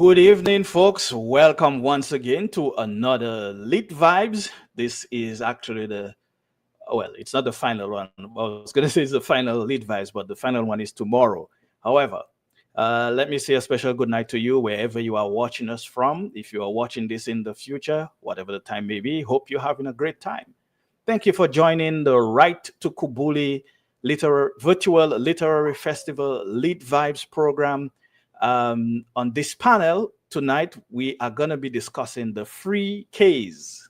Good evening, folks. Welcome once again to another Lit Vibes. This is actually it's not the final one. I was going to say it's the final Lit Vibes, but the final one is tomorrow. However, let me say a special good night to you wherever you are watching us from. If you are watching this in the future, whatever the time may be, hope you're having a great time. Thank you for joining the Right to Kubuli Virtual Literary Festival Lit Vibes program. On this panel tonight, we are going to be discussing the three Ks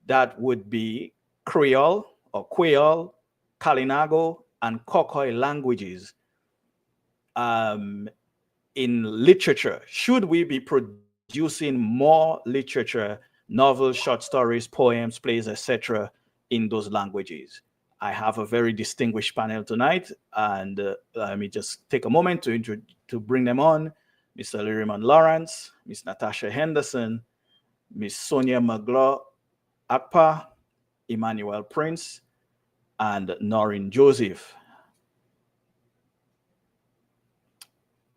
that would be Creole or Creole, Kalinago, and Kokoi languages um, in literature. Should we be producing more literature, novels, short stories, poems, plays, etc., in those languages? I have a very distinguished panel tonight, and let me just take a moment to bring them on. Mr. Lyriman Lawrence, Miss Natasha Henderson, Miss Sonia Maglo Akpa, Emmanuel Prince, and Noreen Joseph.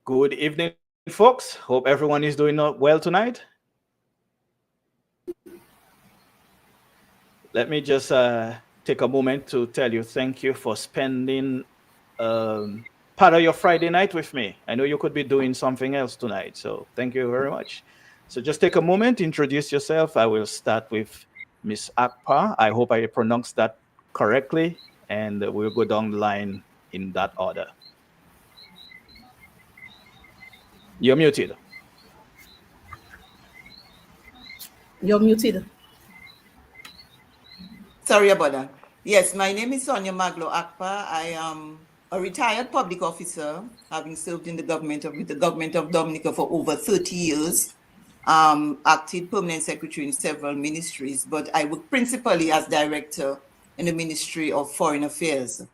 Good evening, folks. Hope everyone is doing well tonight. Let me just take a moment to tell you thank you for spending part of your Friday night with me. I know you could be doing something else tonight, so thank you very much. So just take a moment, introduce yourself. I will start with Miss Akpa. I hope I pronounced that correctly, and we'll go down the line in that order. You're muted. You're muted. Sorry about that. Yes, my name is Sonia Maglo Akpa. I am a retired public officer, having served in the government of Dominica for over 30 years. Acted permanent secretary in several ministries, but I work principally as director in the Ministry of Foreign Affairs.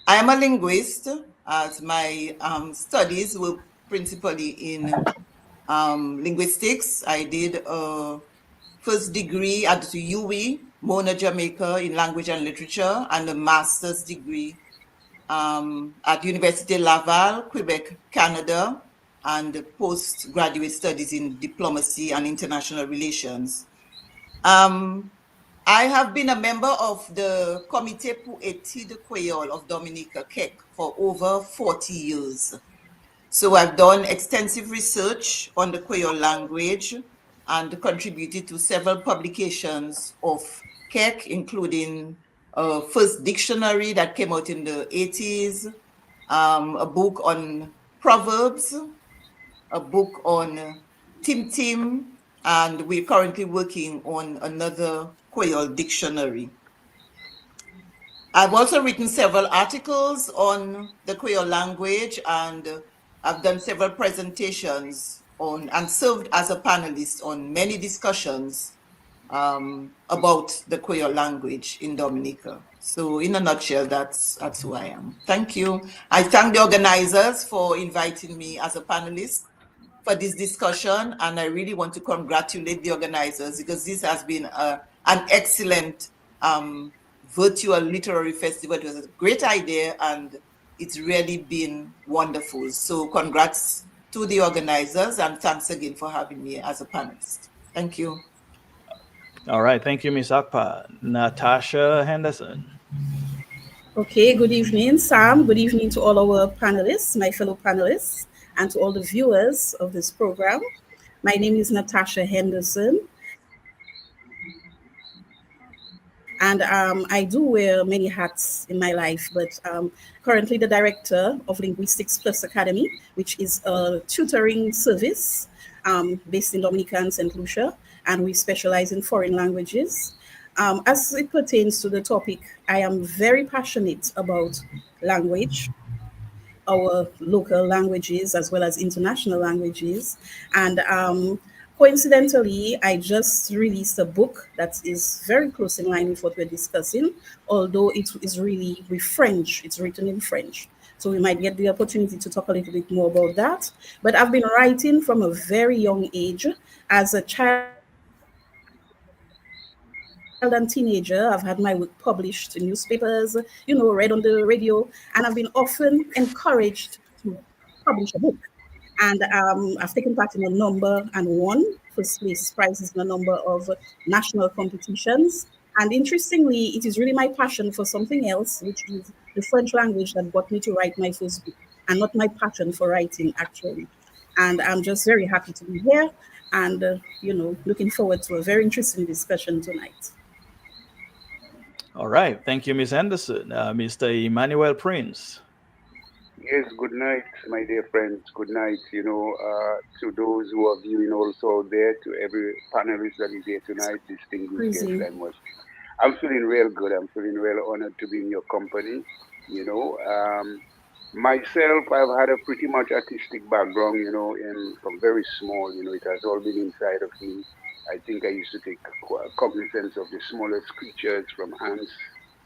I am a linguist, as my studies were principally in linguistics. I did a first degree at the UWI, Mona, Jamaica, in language and literature, and a master's degree at Université Laval, Quebec, Canada, and postgraduate studies in diplomacy and international relations. I have been a member of the Comité pour Études Créole of Dominica, CEC, for over 40 years. So I've done extensive research on the Creole language and contributed to several publications of CEC, including a first dictionary that came out in the 80s, a book on proverbs, a book on Tim Tim, and we're currently working on another Creole dictionary. I've also written several articles on the Creole language, and I've done several presentations on and served as a panelist on many discussions about the Creole language in Dominica. So in a nutshell, that's who I am. Thank you. I thank the organizers for inviting me as a panelist for this discussion, and I really want to congratulate the organizers because this has been an excellent virtual literary festival. It was a great idea, and it's really been wonderful. So congrats to the organizers, and thanks again for having me as a panelist. Thank you. All right. Thank you, Miss Akpa. Natasha Henderson. Okay, good evening, Sam. Good evening to all our panelists, my fellow panelists, and to all the viewers of this program. My name is Natasha Henderson, and I do wear many hats in my life, but currently the director of Linguistics Plus Academy, which is a tutoring service based in Dominica and St. Lucia, and we specialize in foreign languages. As it pertains to the topic, I am very passionate about language, our local languages as well as international languages. And coincidentally, I just released a book that is very close in line with what we're discussing, although it is really with French. It's written in French. So we might get the opportunity to talk a little bit more about that. But I've been writing from a very young age. As a child and teenager, I've had my work published in newspapers, read on the radio, and I've been often encouraged to publish a book. And I've taken part in a number and won first place prizes in a number of national competitions. And interestingly, it is really my passion for something else, which is the French language, that got me to write my first book, and not my passion for writing, actually. And I'm just very happy to be here and, looking forward to a very interesting discussion tonight. All right. Thank you, Miss Anderson. Mr. Emmanuel Prince. Yes, good night, my dear friends. Good night, to those who are viewing also out there, to every panelist that is here tonight, distinguished guests, Crazy. I must. I'm feeling real good. I'm feeling real honored to be in your company. You know, myself, I've had a pretty much artistic background, from very small, it has all been inside of me. I think I used to take cognizance of the smallest creatures from ants.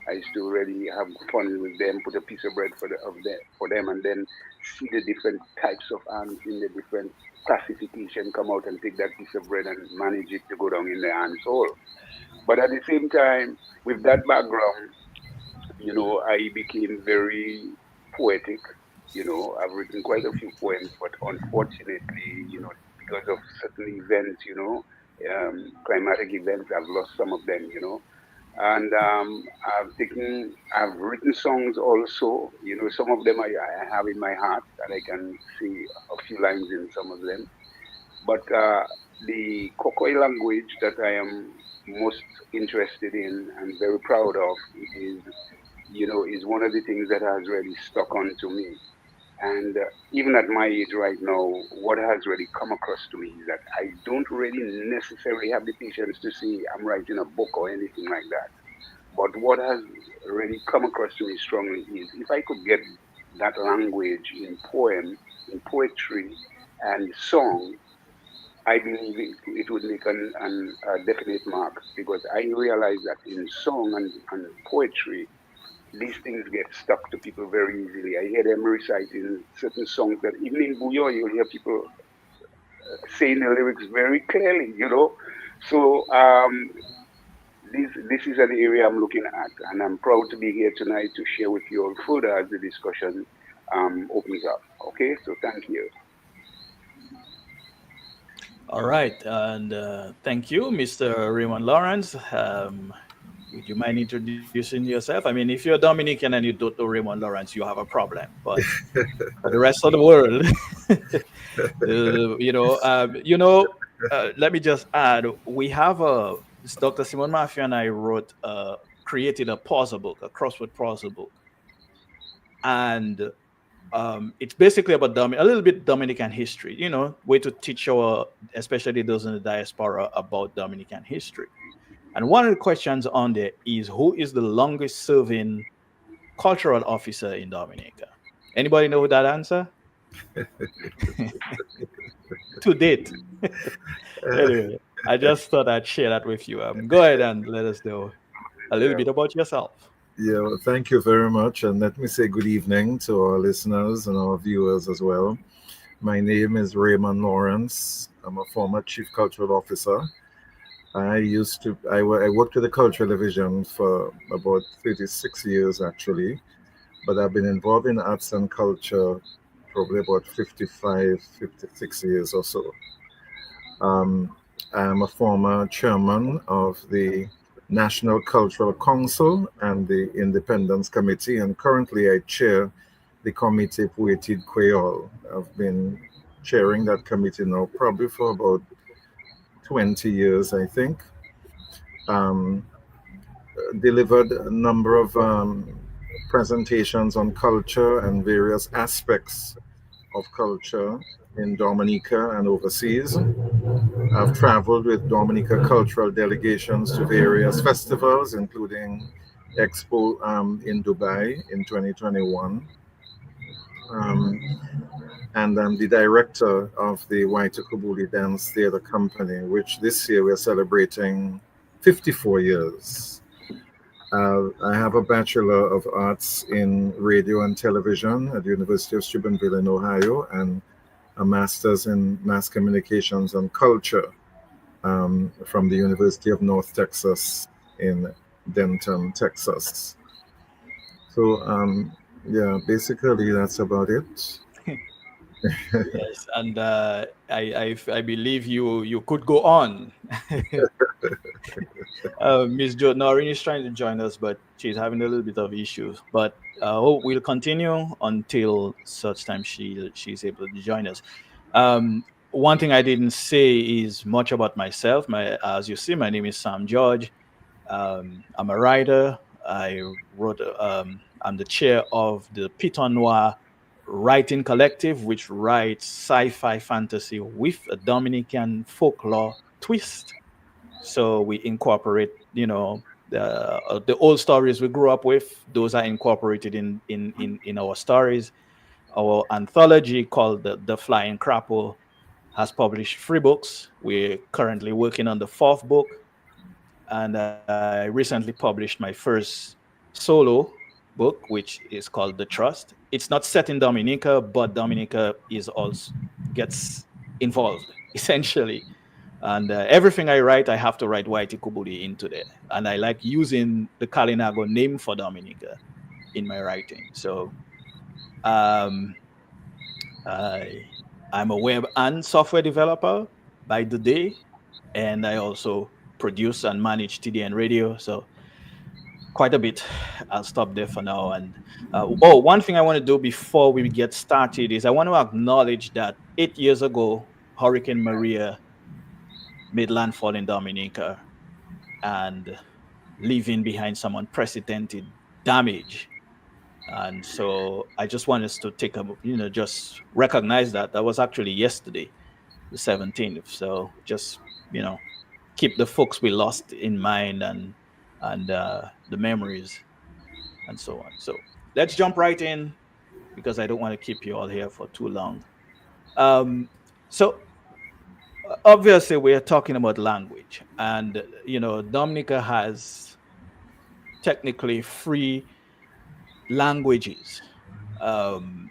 I used to really have fun with them, put a piece of bread for them, and then see the different types of ants in the different classification come out and take that piece of bread and manage it to go down in the ant's hole. But at the same time, with that background, I became very poetic. I've written quite a few poems, but unfortunately, because of certain events, climatic events, I've lost some of them, And I've written songs also. Some of them I have in my heart that I can see a few lines in some of them. But the Kokoi language that I am most interested in and very proud of is, is one of the things that has really stuck on to me. And even at my age right now, what has really come across to me is that I don't really necessarily have the patience to say I'm writing a book or anything like that. But what has really come across to me strongly is if I could get that language in poem, in poetry, and song, I believe it would make a definite mark because I realize that in song and poetry, these things get stuck to people very easily. I hear them reciting certain songs that even in Buyo, you'll hear people saying the lyrics very clearly, So this is an area I'm looking at, and I'm proud to be here tonight to share with you all further as the discussion opens up. Okay, so thank you. All right. And thank you, Mr. Raymond Lawrence. Would you mind introducing yourself? I mean, if you're Dominican and you don't know Raymond Lawrence, you have a problem. But for the rest of the world, let me just add, we have Dr. Simon Mafia and I created a puzzle book, a crossword puzzle book. And it's basically about a little bit Dominican history, way to teach especially those in the diaspora, about Dominican history. And one of the questions on there is, who is the longest serving cultural officer in Dominica? Anybody know that answer? To date. Anyway, I just thought I'd share that with you. Go ahead and let us know a little Yeah. bit about yourself. Yeah, well, thank you very much. And let me say good evening to our listeners and our viewers as well. My name is Raymond Lawrence. I'm a former Chief Cultural Officer. I worked with the Cultural Division for about 36 years actually, but I've been involved in arts and culture probably about 55, 56 years or so. Um, I'm a former chairman of the National Cultural Council and the Independence Committee, and currently I chair the Committee Poetic Creole. I've been chairing that committee now probably for about 20 years, I think. Um, Delivered a number of presentations on culture and various aspects of culture in Dominica and overseas. I've traveled with Dominica cultural delegations to various festivals, including Expo in Dubai in 2021. Um, and I'm the director of the Waitukubuli Dance Theatre Company, which this year we're celebrating 54 years. I have a Bachelor of Arts in Radio and Television at the University of Steubenville in Ohio, and a Master's in Mass Communications and Culture from the University of North Texas in Denton, Texas. So, yeah, basically that's about it. Yes, and I believe you could go on. Miss Jo Noreen is trying to join us, but she's having a little bit of issues. But we'll continue until such time she's able to join us. One thing I didn't say is much about myself. As you see, my name is Sam George. I'm a writer. I wrote. I'm the chair of the Piton Noir Writing Collective, which writes sci-fi fantasy with a Dominican folklore twist. So we incorporate, the old stories we grew up with. Those are incorporated in our stories. Our anthology called the Flying Crapple has published 3 books. We're currently working on the 4th book, and I recently published my first solo book, which is called The Trust. It's not set in Dominica, but Dominica is also gets involved essentially. And everything I write, I have to write Whitey Kubuli into there. And I like using the Kalinago name for Dominica in my writing. So um, I, I'm a web and software developer by the day, and I also produce and manage TDN radio. So quite a bit. I'll stop there for now. And one thing I want to do before we get started is I want to acknowledge that 8 years ago, Hurricane Maria made landfall in Dominica and leaving behind some unprecedented damage. And so I just want us to just recognize that that was actually yesterday, the 17th. So just, you know, keep the folks we lost in mind, and the memories and so on. So let's jump right in because I don't want to keep you all here for too long. Um, so obviously we're talking about language, and Dominica has technically 3 languages. Um,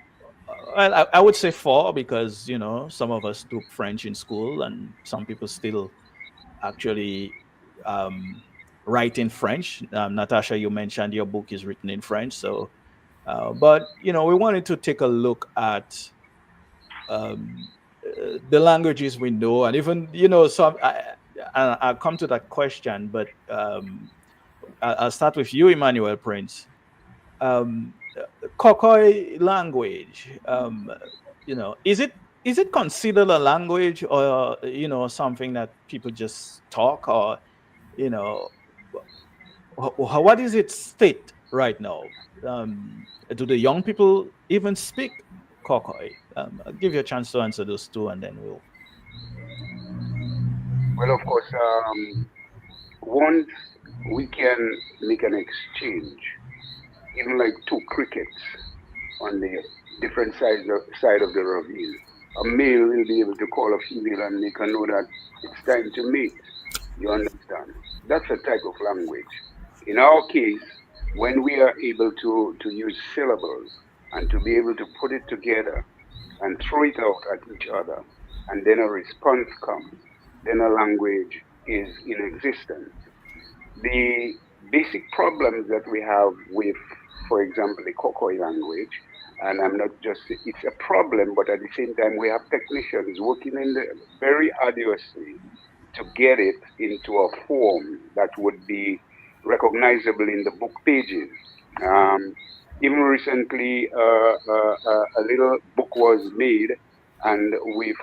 well, I would say 4 because some of us took French in school, and some people still actually um, write in French. Natasha, you mentioned your book is written in French, so but we wanted to take a look at um, the languages we know, and even some. I'll come to that question, but I'll start with you, Emmanuel Prince. Um, Kokoi language. Is it considered a language, or something that people just talk, or you know what is its state right now? Do the young people even speak Kokoi? I'll give you a chance to answer those two, and then we'll. Well, of course, once we can make an exchange, even like two crickets on the different side of the ravine, a male will be able to call a female and make her know that it's time to mate. You understand? That's a type of language. In our case, when we are able to use syllables and to be able to put it together and throw it out at each other, and then a response comes, then a language is in existence. The basic problems that we have with, for example, the Kokoi language, and I'm not just, it's a problem, but at the same time, we have technicians working very arduously to get it into a form that would be recognizable in the book pages. Um, Even recently, a little book was made, and with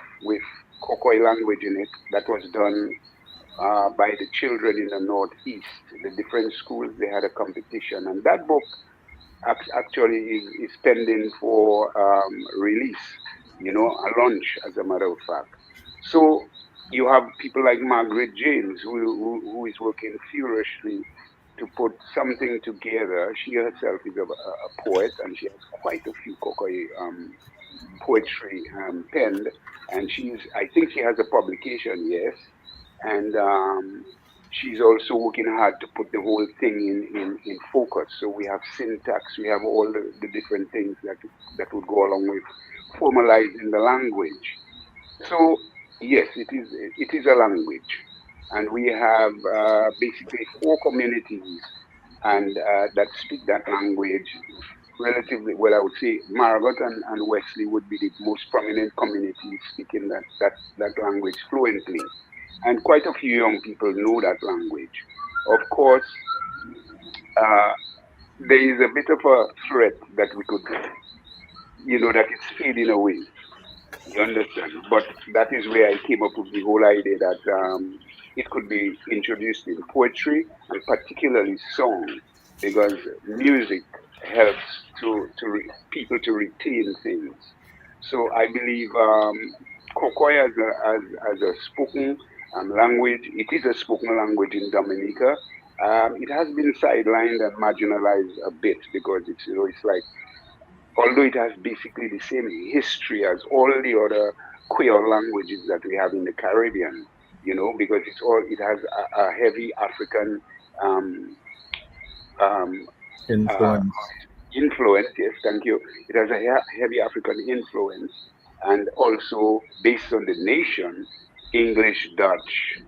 Kokoi language in it, that was done by the children in the Northeast. The different schools, they had a competition, and that book actually is pending for release, a launch, as a matter of fact. So you have people like Margaret James, who is working furiously to put something together. She herself is a poet, and she has quite a few Kokoi poetry penned, and I think she has a publication, yes, and she's also working hard to put the whole thing in focus. So we have syntax, we have all the different things that would go along with formalizing the language. So yes, it is a language, and we have basically 4 communities and that speak that language relatively, well, I would say Margot and Wesley would be the most prominent communities speaking that language fluently. And quite a few young people know that language. Of course, uh, there is a bit of a threat that we could, that it's fading away. You understand? But that is where I came up with the whole idea that it could be introduced in poetry and particularly song, because music helps people to retain things. So I believe Kokoy as a spoken language, it is a spoken language in Dominica. It has been sidelined and marginalized a bit because it's like, although it has basically the same history as all the other Creole languages that we have in the Caribbean, because it has a heavy African um, um, uh, Influence. influence. Yes, thank you. It has a heavy African influence, and also based on the nation, English, Dutch,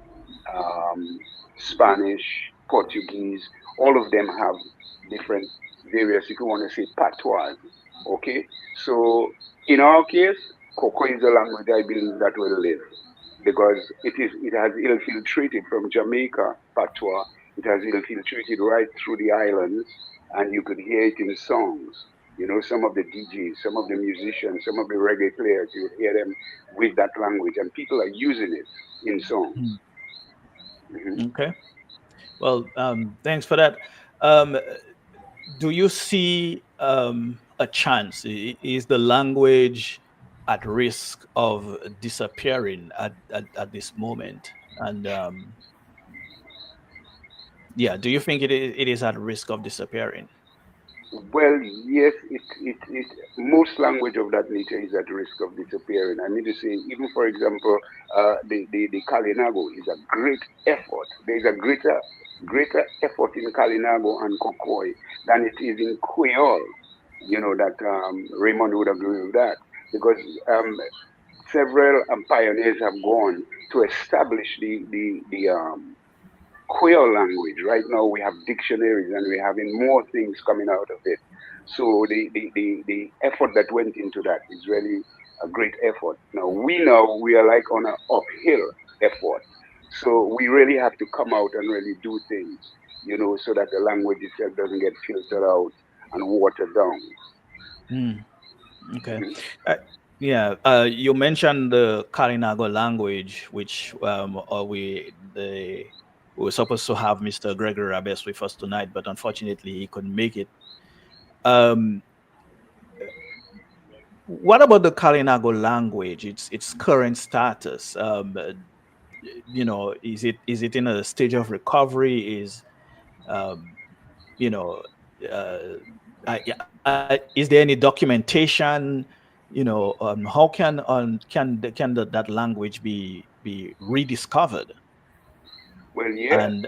um, Spanish, Portuguese, all of them have different various, if you want to say, patois. Okay, so in our case, Coco is a language I believe that will live because it has infiltrated from Jamaica patois. It has infiltrated right through the islands, and you could hear it in songs. Some of the DJs, some of the musicians, some of the reggae players, you would hear them with that language, and people are using it in songs. Hmm. Mhm. Okay. Well, thanks for that. Um, do you see a chance? Is the language at risk of disappearing at this moment? And yeah, do you think it is at risk of disappearing? Well, yes, most language of that nature is at risk of disappearing. I mean to say, even for example, the Kalinago is a great effort. There is a greater effort in Kalinago and Kokoi than it is in Creole. That Raymond would agree with that because several pioneers have gone to establish the Creole language. Right now, we have dictionaries and we're having more things coming out of it. So the effort that went into that is really a great effort. Now we are like on an uphill effort. So we really have to come out and really do things, so that the language itself doesn't get filtered out and watered down. Hmm. Okay. Mhm. Uh, yeah. You mentioned the Kalinago language, which we were supposed to have Mr. Gregory Rabes with us tonight, but unfortunately he couldn't make it. Um, what about the Kalinago language? Its current status. Is it in a stage of recovery? Um, you know, uh, is there any documentation? How that language be rediscovered Well, yeah, and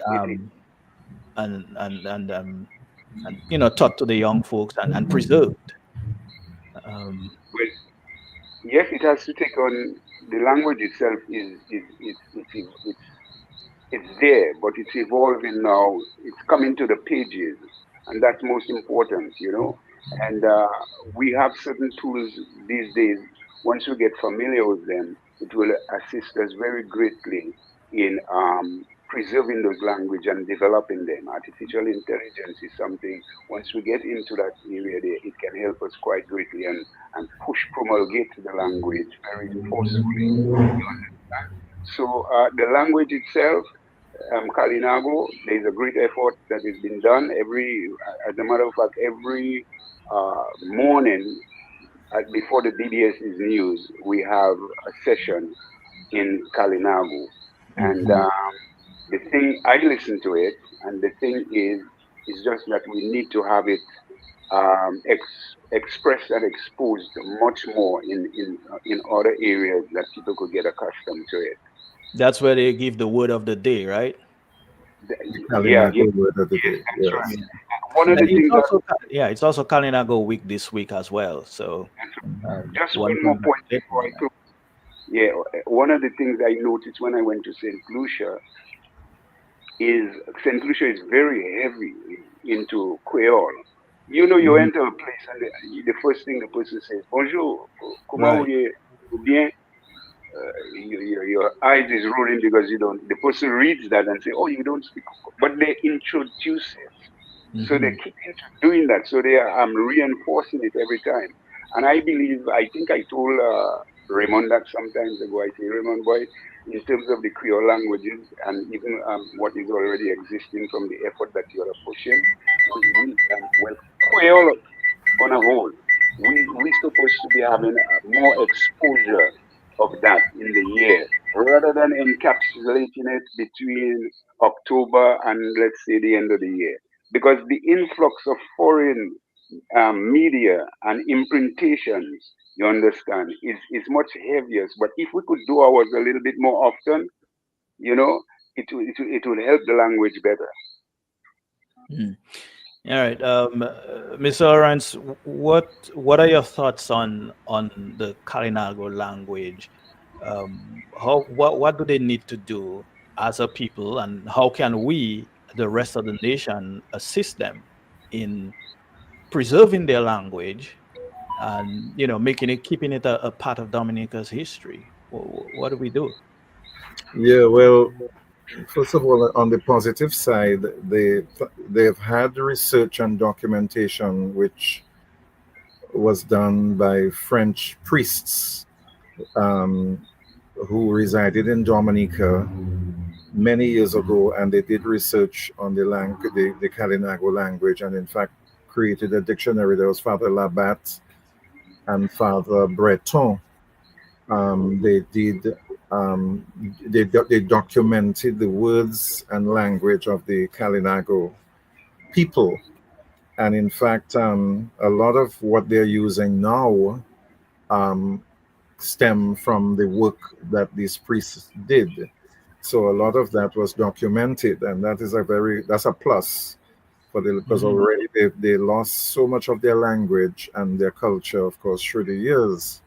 taught to the young folks and preserved? Um, well, yes, it has to take on the language itself it's there, but it's evolving now. It's coming to the pages, and that's most important. And we have certain tools these days. Once we get familiar with them, it will assist us very greatly in preserving those language and developing them. Artificial intelligence is something. Once we get into that area, there, it can help us quite greatly and push promulgate the language very forcefully. You understand? So the language itself Kalinago, there is a great effort that has been done as a matter of fact, every morning before the BBS's news, we have a session in Kalinago. And mhm. the thing, I listen to it, and the thing is just that we need to have it expressed and exposed much more in other areas that people could get accustomed to it. That's where they give the word of the day, right? The Yeah, yeah, Kalinago word of the yes, day. that's right. Yes. Yeah. One of the It's things that also it's also Kalinago week this week as well. So just one one more point before I congratulations. close. Yeah, one of the things I noticed when I went to St. Lucia is St. Lucia is very heavy into Creole. You Mhm. enter a place and the first thing the person says, "Bonjour, comment Right. vous bien?" Your eyes is rolling because you don't. The person reads that and say, "Oh, you don't speak," but they introduce it. So they Hmm. keep doing that. So they are reinforcing it every time. And I believe, I think I told Raymond that sometimes ago. I say, Raymond, boy, in terms of the Creole languages and even what is already existing from the effort that you are pushing, well, Creole on a whole, we supposed to be having more exposure of that in the year rather than encapsulating it between October and let's say the end of the year. Because the influx of foreign media and imprintations, you understand, is much heavier. But if we could do ours a little bit more often, you know, it will help the language better. Mm. All right, Mr. Lawrence, what are your thoughts on the Kalinago language? How what do they need to do as a people, and how can we, the rest of the nation, assist them in preserving their language and making it keeping it a part of Dominica's history? What do we do? Yeah, well, first of all, on the positive side, they've had research and documentation which was done by French priests um, who resided in Dominica many years ago, and they did research on the Kalinago language, and in fact created a dictionary. There was Father Labat and Father Breton. They did. They documented the words and language of the Kalinago people, and in fact, a lot of what they're using now um, stem from the work that these priests did. So a lot of that was documented, and that's a plus for the because Hmm. already they lost so much of their language and their culture, of course, through the years.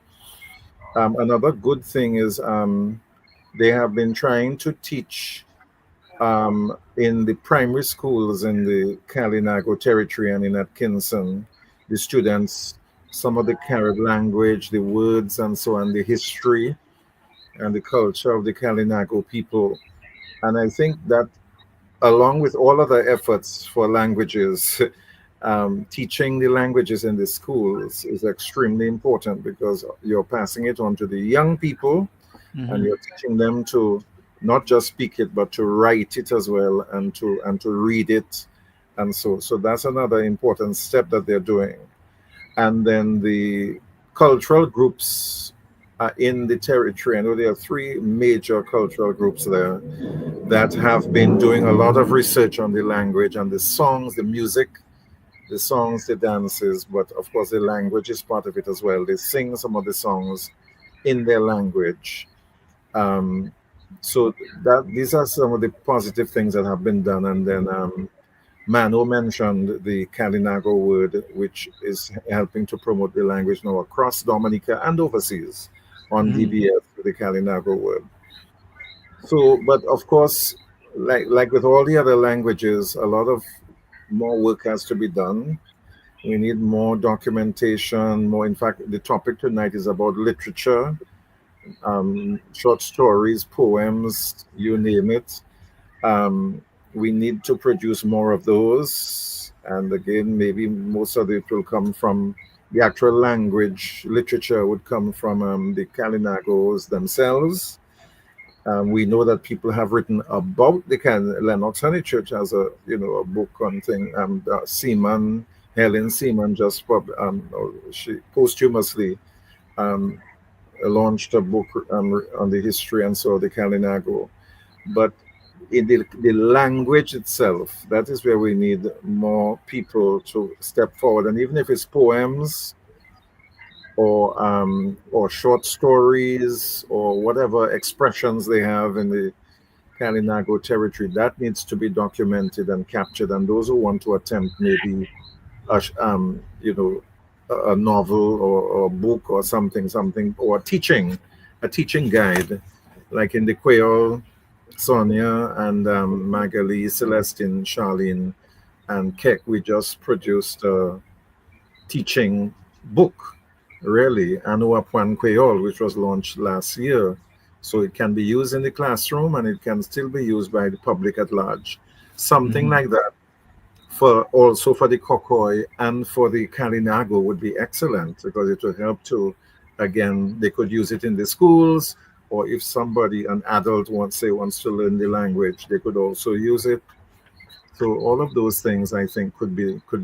Another good thing is they have been trying to teach in the primary schools in the Kalinago territory and in Atkinson, the students some of the Carib language, the words, and so on, the history and the culture of the Kalinago people. And I think that, along with all other efforts for languages, teaching the languages in the schools is extremely important because you're passing it on to the young people and Hmm. you're teaching them to not just speak it but to write it as well and to read it, and so that's another important step that they're doing. And then the cultural groups in the territory, I know there are three major cultural groups there that have been doing a lot of research on the language and the songs, the music, the songs, the dances, but of course the language is part of it as well. They sing some of the songs in their language. Um, so that these are some of the positive things that have been done. And then Mano mentioned the Kalinago word, which is helping to promote the language now across Dominica and overseas on Hmm. DBS, the Kalinago word. So, but of course, like with all the other languages, a lot of more work has to be done. We need more documentation, more. In fact, the topic tonight is about literature, short stories, poems, you name it. Um, we need to produce more of those. And again, maybe most of it will come from the actual language. Literature would come from the Kalinagos themselves. We know that people have written about the Lennox Honey Church as a book on thing. Seaman, Helen Seaman she posthumously um, launched a book on the history and so the Kalinago. But in the language itself, that is where we need more people to step forward. And even if it's poems or short stories or whatever expressions they have in the Kalinago territory, that needs to be documented and captured. And those who want to attempt maybe a novel or a book or something, or a teaching guide, like in the Creole, Sonia and Magali, Celestine, Charlene, and Keck, we just produced. teaching book, really, Anua Puan Creole, which was launched last year. So it can be used in the classroom and it can still be used by the public at large. Something Mhm. like that for also for the Kokoi and for the Kalinago would be excellent because it would help to, again, they could use it in the schools, or if somebody, an adult wants to learn the language, they could also use it. So all of those things I think could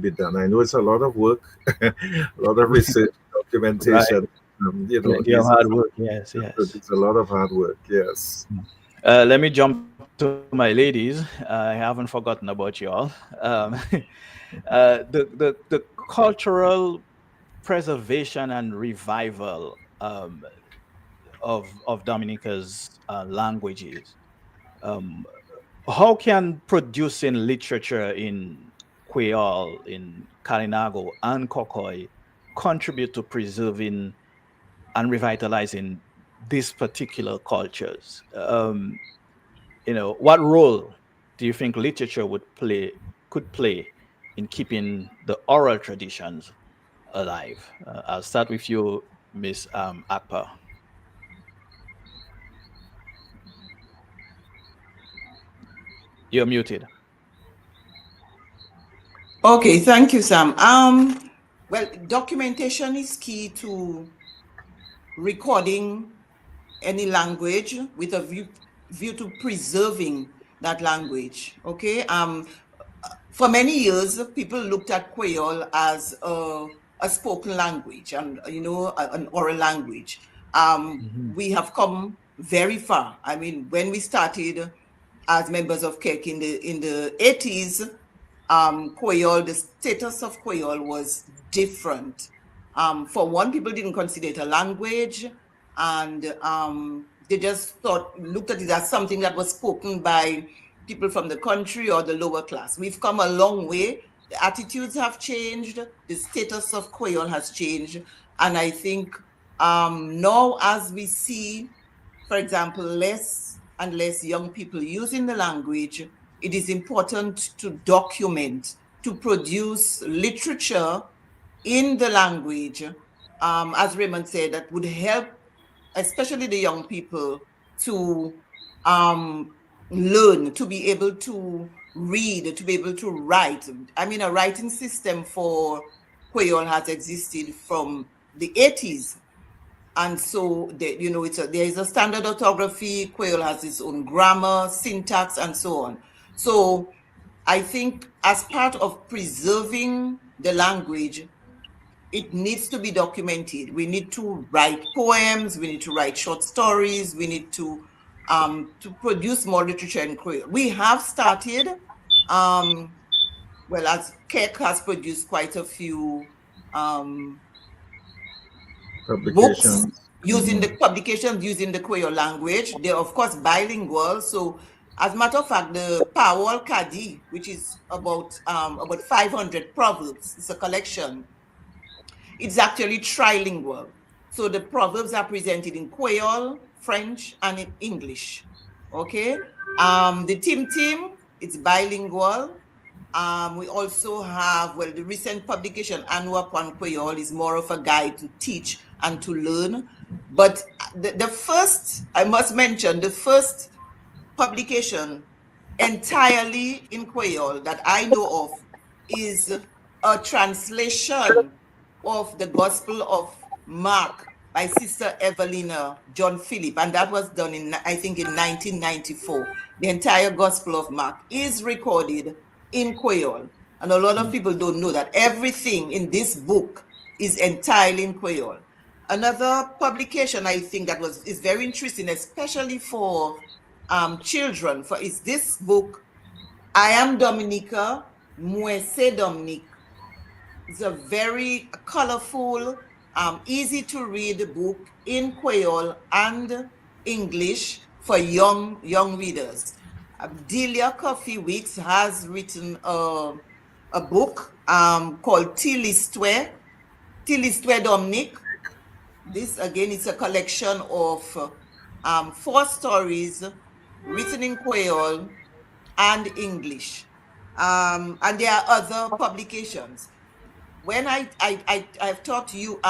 be done. I know it's a lot of work, a lot of research, Right. documentation. Plenty of These hard work. Yes, yes. it's a lot of hard work. Yes. Let me jump to my ladies. I haven't forgotten about you all. Um, the cultural preservation and revival of Dominica's languages. Um, how can producing literature in Creole, in Kalinago, and Kokoi contribute to preserving and revitalizing these particular cultures? What role do you think literature could play in keeping the oral traditions alive? I'll start with you, Miss Akpa. You're muted. Okay, thank you, Sam. Well, documentation is key to recording any language with a view to preserving that language. Okay. For many years, people looked at Creole as a spoken language and an oral language. Mhm. We have come very far. I mean, when we started as members of KEC in the 80s, Creole, the status of Creole was different. For one, people didn't consider it a language, and they just looked at it as something that was spoken by people from the country or the lower class. We've come a long way. The attitudes have changed. The status of Creole has changed, and I think now as we see, for example, less and less young people using the language, it is important to document, to produce literature in the language, as Raymond said, that would help, especially the young people, to um, learn, to be able to read, to be able to write. I mean, a writing system for Creole has existed from the 80s, and so there is a standard orthography. Creole has its own grammar, syntax, and so on. So I think as part of preserving the language, it needs to be documented. We need to write poems, we need to write short stories, we need to produce more literature in Creole. We have started, well, as KEC has produced quite a few books Publications. using the publications using the Creole language. They're of course bilingual. So as a matter of fact, the Powell Kadi, which is about 500 proverbs, it's a collection. It's actually trilingual. So the proverbs are presented in Creole, French, and in English. Okay. The Tim, it's bilingual. We also have, well, the recent publication, Anua Pan Creole, is more of a guide to teach and to learn. But the first, I must mention, the first publication entirely in Creole that I know of is a translation of the Gospel of Mark by Sister Evelina John Philip, and that was done I think in 1994. The entire Gospel of Mark is recorded in Creole, and a lot of people don't know that everything in this book is entirely in Creole. Another publication I think that is very interesting, especially for children, is this book, I Am Dominica, Moi C'est Dominique. It's a very colorful, easy to read book in Creole and English for young readers. Delia Coffee Weeks has written a book called Tilistwe Dominique. This again is a collection of 4 stories written in Creole and English. And there are other publications. when I've taught you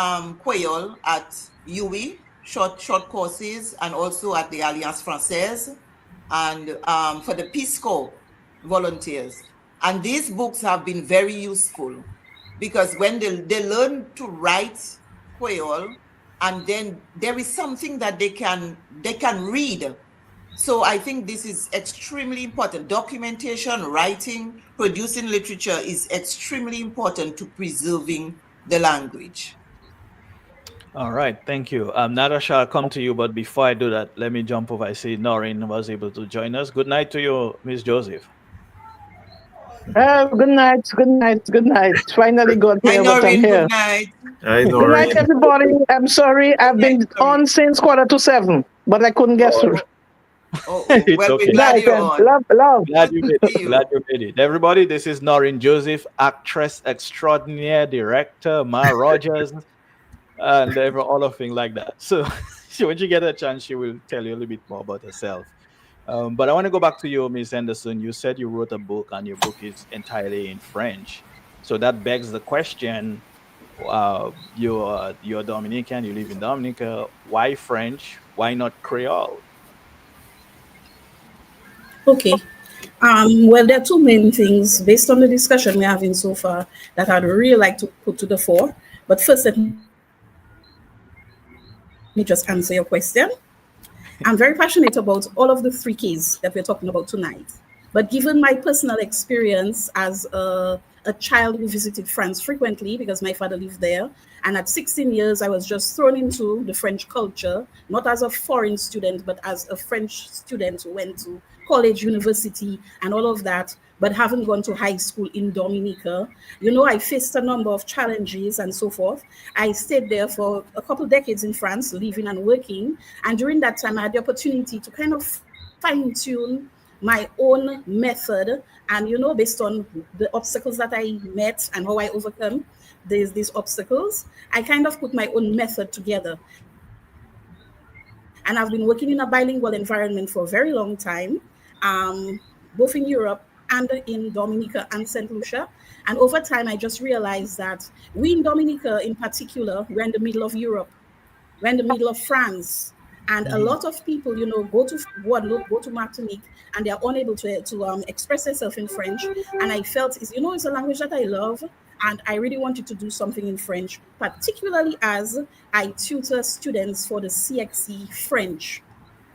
Creole at UWI, short courses, and also at the Alliance Française, and for the Peace Corps volunteers. And these books have been very useful because when they learn to write Creole, and then there is something that they can read. So I think this is extremely important. Documentation, writing, producing literature is extremely important to preserving the language. All right, thank you. Natasha, I'll come to you, but before I do that, let me jump over. I see Noreen was able to join us. Good night to you, Miss Joseph. Good night, good night, good night. Finally got Hi, here, but I'm Noreen. here. Good night. Hi, Good night, Noreen. everybody. I'm sorry, I've Good night, been Noreen. on since 6:45, but I couldn't get through. It's Well, we're okay. Good glad night, you're and on. love. Glad Good you to made see it. Glad you. you made it. Everybody, this is Noreen Joseph, actress extraordinaire, director, Ma Rogers, and all of things like that. So when you get a chance, she will tell you a little bit more about herself. But I want to go back to you, Miss Anderson. You said you wrote a book, and your book is entirely in French. So that begs the question: you're Dominican, you live in Dominica. Why French? Why not Creole? Okay. Well, there are two main things based on the discussion we're having so far that I'd really like to put to the fore. But first, let me just answer your question. I'm very passionate about all of the three Ks that we're talking about tonight. But given my personal experience as a child who visited France frequently because my father lived there, and at 16 years, I was just thrown into the French culture, not as a foreign student, but as a French student who went to college, university, and all of that, but haven't gone to high school in Dominica. I faced a number of challenges and so forth. I stayed there for a couple decades in France, living and working. And during that time, I had the opportunity to kind of fine tune my own method. And, based on the obstacles that I met and how I overcome these obstacles, I kind of put my own method together. And I've been working in a bilingual environment for a very long time, both in Europe and in Dominica and St. Lucia. And over time, I just realized that we in Dominica, in particular, we're in the middle of Europe, we're in the middle of France. And a lot of people, go to Guadeloupe, go to Martinique, and they are unable to express themselves in French. And I felt, it's a language that I love, and I really wanted to do something in French, particularly as I tutor students for the CXC French.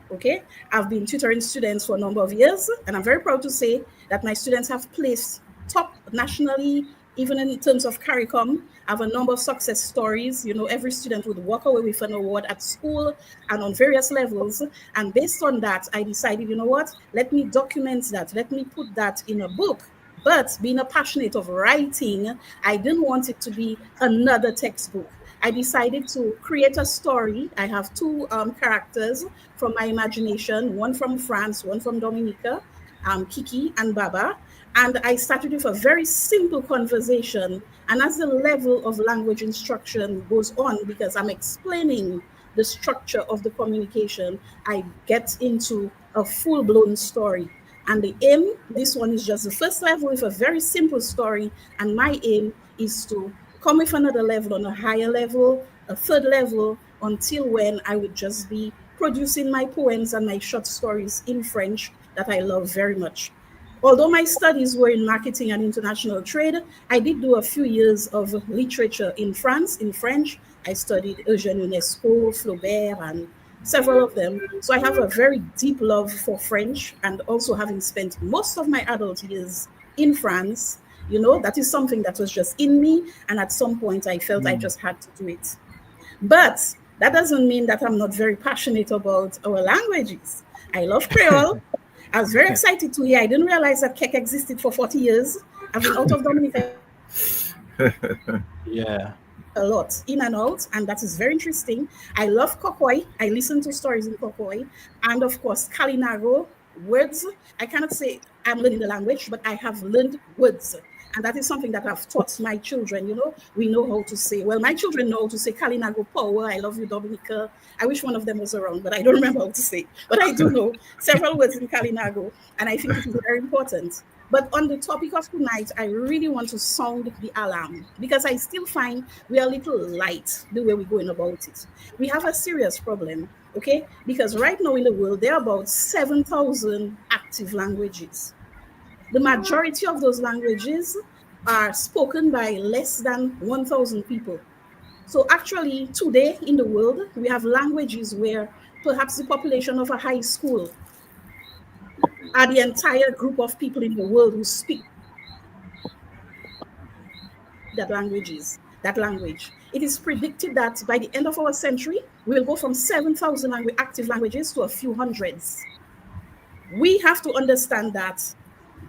Okay, I've been tutoring students for a number of years, and I'm very proud to say that my students have placed top nationally, even in terms of curriculum. I have a number of success stories. Every student would walk away with an award at school and on various levels. And based on that, I decided, what? Let me document that. Let me put that in a book. But being a passionate of writing, I didn't want it to be another textbook. I decided to create a story. I have two characters from my imagination, one from France, one from Dominica, Kiki and Baba. And I started with a very simple conversation. And as the level of language instruction goes on, because I'm explaining the structure of the communication, I get into a full blown story. And the aim, this one is just the first level with a very simple story. And my aim is to come with another level on a higher level, a third level, until when I would just be producing my poems and my short stories in French that I love very much. Although my studies were in marketing and international trade, I did do a few years of literature in France, in French. I studied Eugène Ionesco, Flaubert, and several of them. So I have a very deep love for French, and also having spent most of my adult years in France, that is something that was just in me. And at some point, I felt I just had to do it. But that doesn't mean that I'm not very passionate about our languages. I love Creole. I was very excited to hear. I didn't realize that Kek existed for 40 years. I've been out of Dominica a lot, in and out, and that is very interesting. I love Kokoi. I listen to stories in Kokoi. And of course, Kalinago, words. I cannot say I'm learning the language, but I have learned words. And that is something that I've taught my children. We know how to say, well, my children know how to say Kalinago power. I love you, Dominica. I wish one of them was around, but I don't remember how to say. But I do know several words in Kalinago, and I think it is very important. But on the topic of tonight, I really want to sound the alarm because I still find we are a little light the way we're going about it. We have a serious problem, okay? Because right now in the world, there are about 7,000 active languages. The majority of those languages are spoken by less than 1,000 people. So actually, today in the world, we have languages where perhaps the population of a high school are the entire group of people in the world who speak that languages, that language. It is predicted that by the end of our century, we will go from 7,000 active languages to a few hundreds. We have to understand that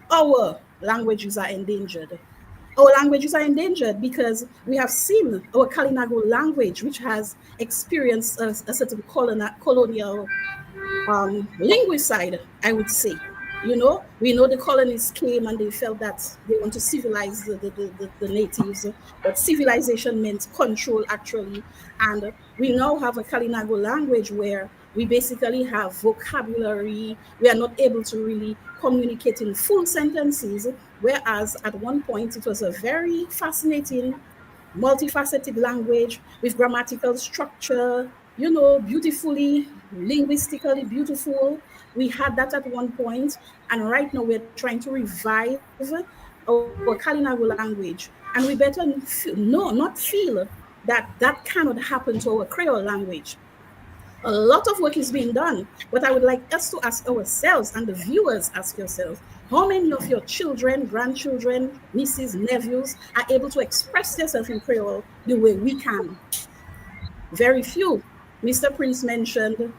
our languages are endangered. Our languages are endangered because we have seen our Kalinago language, which has experienced a certain colonial linguicide, I would say. You know, we know the colonists came and they felt that they want to civilize the natives, but civilization meant control actually. And we now have a Kalinago language where we basically have vocabulary. We are not able to really communicate in full sentences, whereas at one point it was a very fascinating multifaceted language with grammatical structure, you know, beautifully, linguistically beautiful. We had that at one point, and right now we're trying to revive our Kalinago language, and we better not feel that that cannot happen to our Creole language. A lot of work is being done, but I would like us to ask ourselves and the viewers ask yourselves how many of your children, grandchildren, nieces, nephews are able to express themselves in Creole the way we can? Very few. Mr. Prince mentioned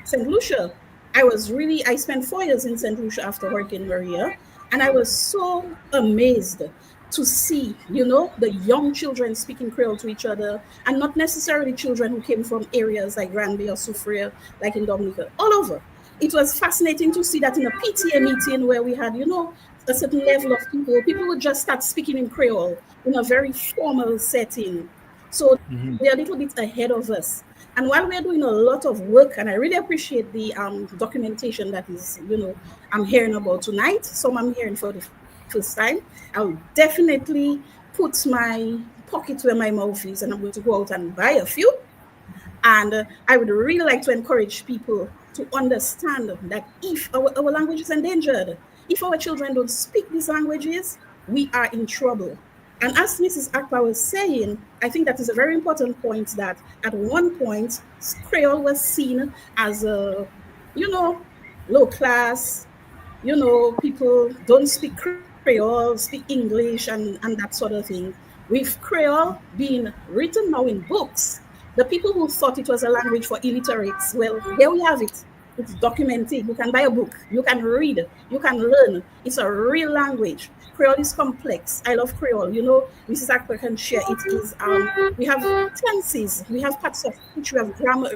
St. Lucia. I spent 4 years in St. Lucia after Hurricane Maria, and I was so amazed to see, you know, the young children speaking Creole to each other, and not necessarily children who came from areas like Granby or Soufriere, like in Dominica, all over. It was fascinating to see that in a PTA meeting where we had, you know, a certain level of people would just start speaking in Creole in a very formal setting. So they're a little bit ahead of us. And while we're doing a lot of work, and I really appreciate the documentation that is, you know, I'm hearing about tonight, some I'm hearing for the first time, I'll definitely put my pocket where my mouth is and I'm going to go out and buy a few. And I would really like to encourage people to understand that if our language is endangered, if our children don't speak these languages, we are in trouble. And as Mrs. Akpa was saying, I think that is a very important point that at one point, Creole was seen as a, you know, low class, you know, people don't speak Creole, speak English and that sort of thing. With Creole being written now in books, the people who thought it was a language for illiterates, well, here we have it. It's documented. You can buy a book, you can read, you can learn. It's a real language. Creole is complex. I love Creole. You know, Mrs. Akbar can share it is we have tenses, we have parts of speech, we have grammar,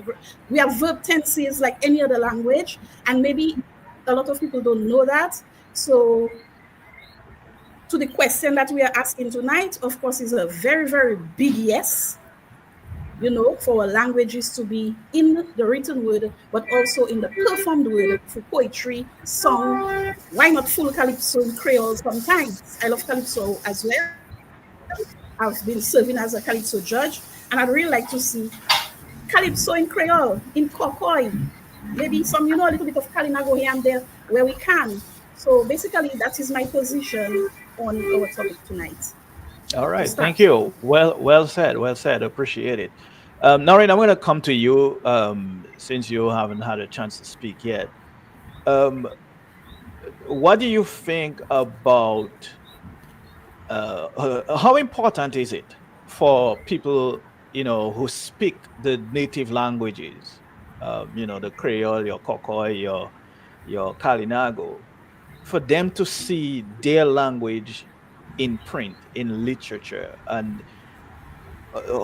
we have verb tenses like any other language, and maybe a lot of people don't know that. So to the question that we are asking tonight, of course, is a very, very big yes, you know, for our languages to be in the written word, but also in the performed word for poetry, song. Why not full calypso in Creole sometimes? I love calypso as well. I've been serving as a calypso judge, and I'd really like to see calypso in Creole, in Kokoi, maybe some, you know, a little bit of Kalinago here and there where we can. So basically, that is my position on our topic tonight. All To right, start. thank you. Well said. Well said. Appreciate it. Noreen, I'm going to come to you since you haven't had a chance to speak yet. Um, what do you think about how important is it for people, you know, who speak the native languages, you know, the Creole, your Kokoi, your Kalinago, for them to see their language in print, in literature, and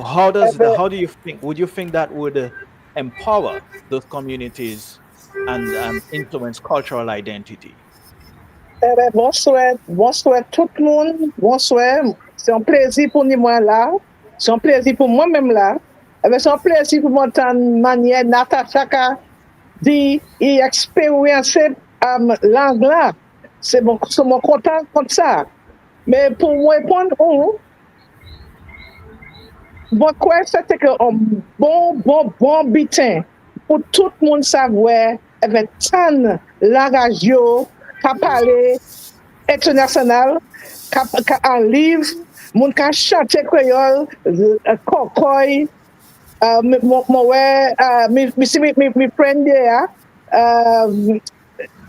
how do you think, would you think that would empower those communities and influence cultural identity? Bonsoir tout le monde. Bonsoir. C'est un plaisir pour nous moi là. C'est un plaisir pour moi-même là. C'est un plaisir pour m'entendre manière Natacha dit et expériencer langue là. c'est mon content comme ça. Mais pour moi, répondre, bon, quoi, c'était que un bon bitin pour tout le monde savoir, avec tant la radio, qui parler international, qui en livre, moun qui chante créole, cocoy, ouais, mi friend there,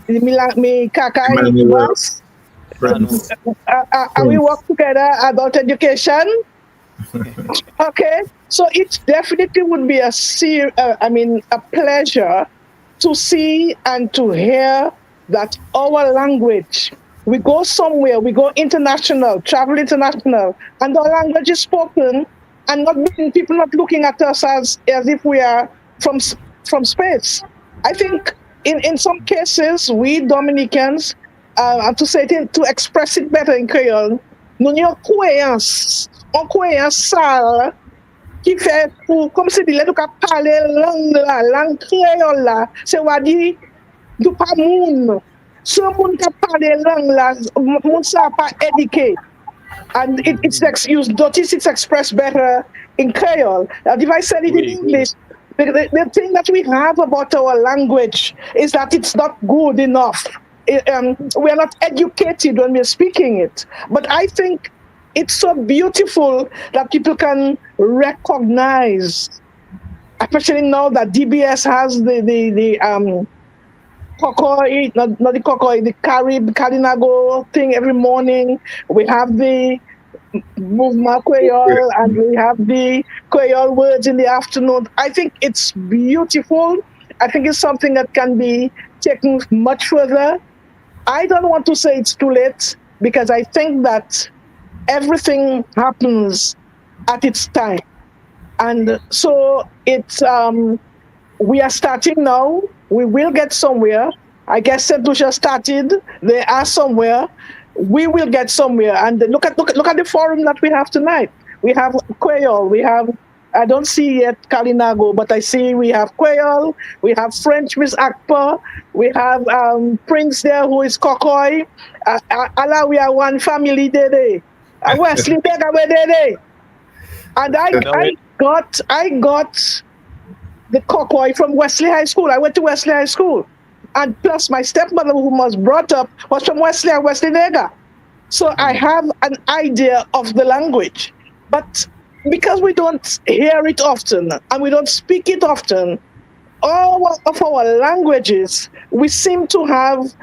mi kakai, Emmanuel, was, Manu. we work together adult education. Okay, so it definitely would be a pleasure to see and to hear that our language. We go somewhere, we go international, travel international, and our language is spoken, and not being people not looking at us as if we are from space. I think in some cases we Dominicans, and to say it to express it better in Creole, nous avons une croyance sale qui fait pour, comme si dit, nous parler langue créole là, c'est à dire, nous pas moun. Ce monde qui parle langue là, moun ça pas éduqué. And you notice it's expressed better in Creole. And if I said it in Oui, oui. English, the thing that we have about our language is that it's not good enough. We are not educated when we're speaking it. But I think it's so beautiful that people can recognize, especially now that DBS has the Kokoi, not the Kokoi, the Kalinago thing every morning. We have the movement Creole and we have the Creole words in the afternoon. I think it's beautiful. I think it's something that can be taken much further. I don't want to say it's too late because I think that everything happens at its time. And so it's we are starting now. We will get somewhere. I guess St. Lucia started. They are somewhere. We will get somewhere. And look at the forum that we have tonight. We have Creole. We have, I don't see yet Kalinago, but I see we have Creole. We have French with Akpa. We have Prince there who is Kokoy. Allah, we are one family today. Wesley Bega where they. And I got the Kokoy from Wesley High School. I went to Wesley High School. And plus my stepmother who was brought up was from Wesley and Wesley Nega. So I have an idea of the language. But because we don't hear it often and we don't speak it often, all of our languages, we seem to have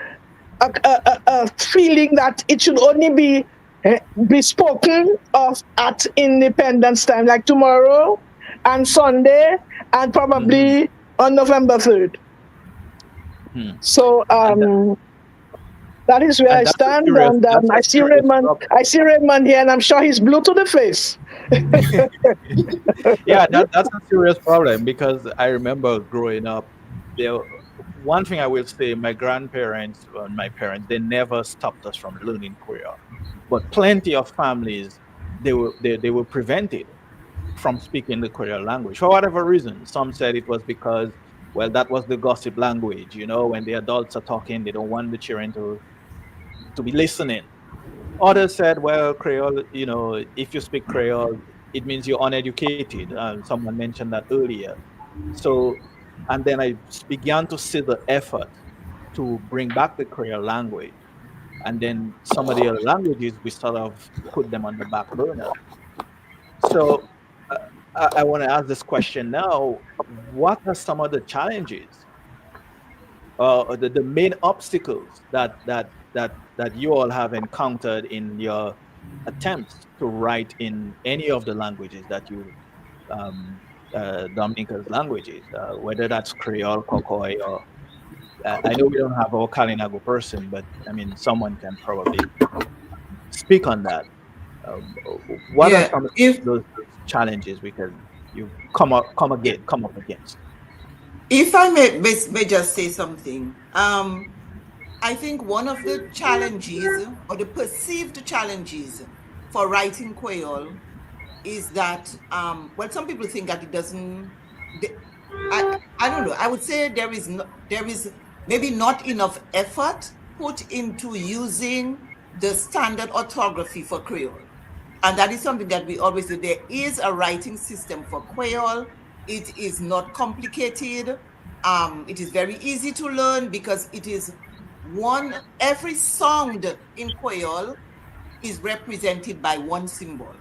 a feeling that it should only be spoken of at Independence time, like tomorrow and Sunday and probably on November 3rd. So that is where I stand, and I see Raymond here, and I'm sure he's blue to the face. Yeah, that's a serious problem because I remember growing up. One thing I will say, my grandparents and my parents, they never stopped us from learning Creole, but plenty of families they were prevented from speaking the Creole language for whatever reason. Some said it was because, well, that was the gossip language. When the adults are talking, they don't want the children to be listening. Others said, well, Creole, if you speak Creole, it means you're uneducated. Someone mentioned that earlier. So, and then I began to see the effort to bring back the Creole language. And then some of the other languages, we sort of put them on the back burner. So I want to ask this question now. What are some of the challenges, the main obstacles that you all have encountered in your attempts to write in any of the languages that you, Dominica's languages, whether that's Creole, Kokoy, or I know we don't have our Kalinago person, but I mean, someone can probably speak on that. What are some of those challenges you come up against? If I may just say something, I think one of the challenges or the perceived challenges for writing Creole is that, well, some people think that it doesn't. I don't know. I would say there is maybe not enough effort put into using the standard orthography for Creole. And that is something that we always do. There is a writing system for Creole. It is not complicated. It is very easy to learn because it is every sound in Creole is represented by one symbol.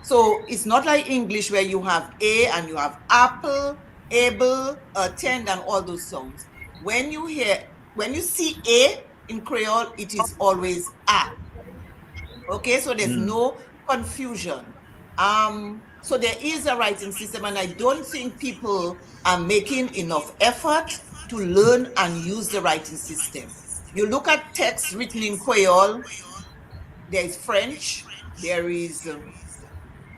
So it's not like English where you have A and you have apple, able, attend, and all those sounds. When you see A in Creole, it is always A. Okay, so there's no confusion. So there is a writing system, and I don't think people are making enough effort to learn and use the writing system. You look at text written in Creole, there is French, there is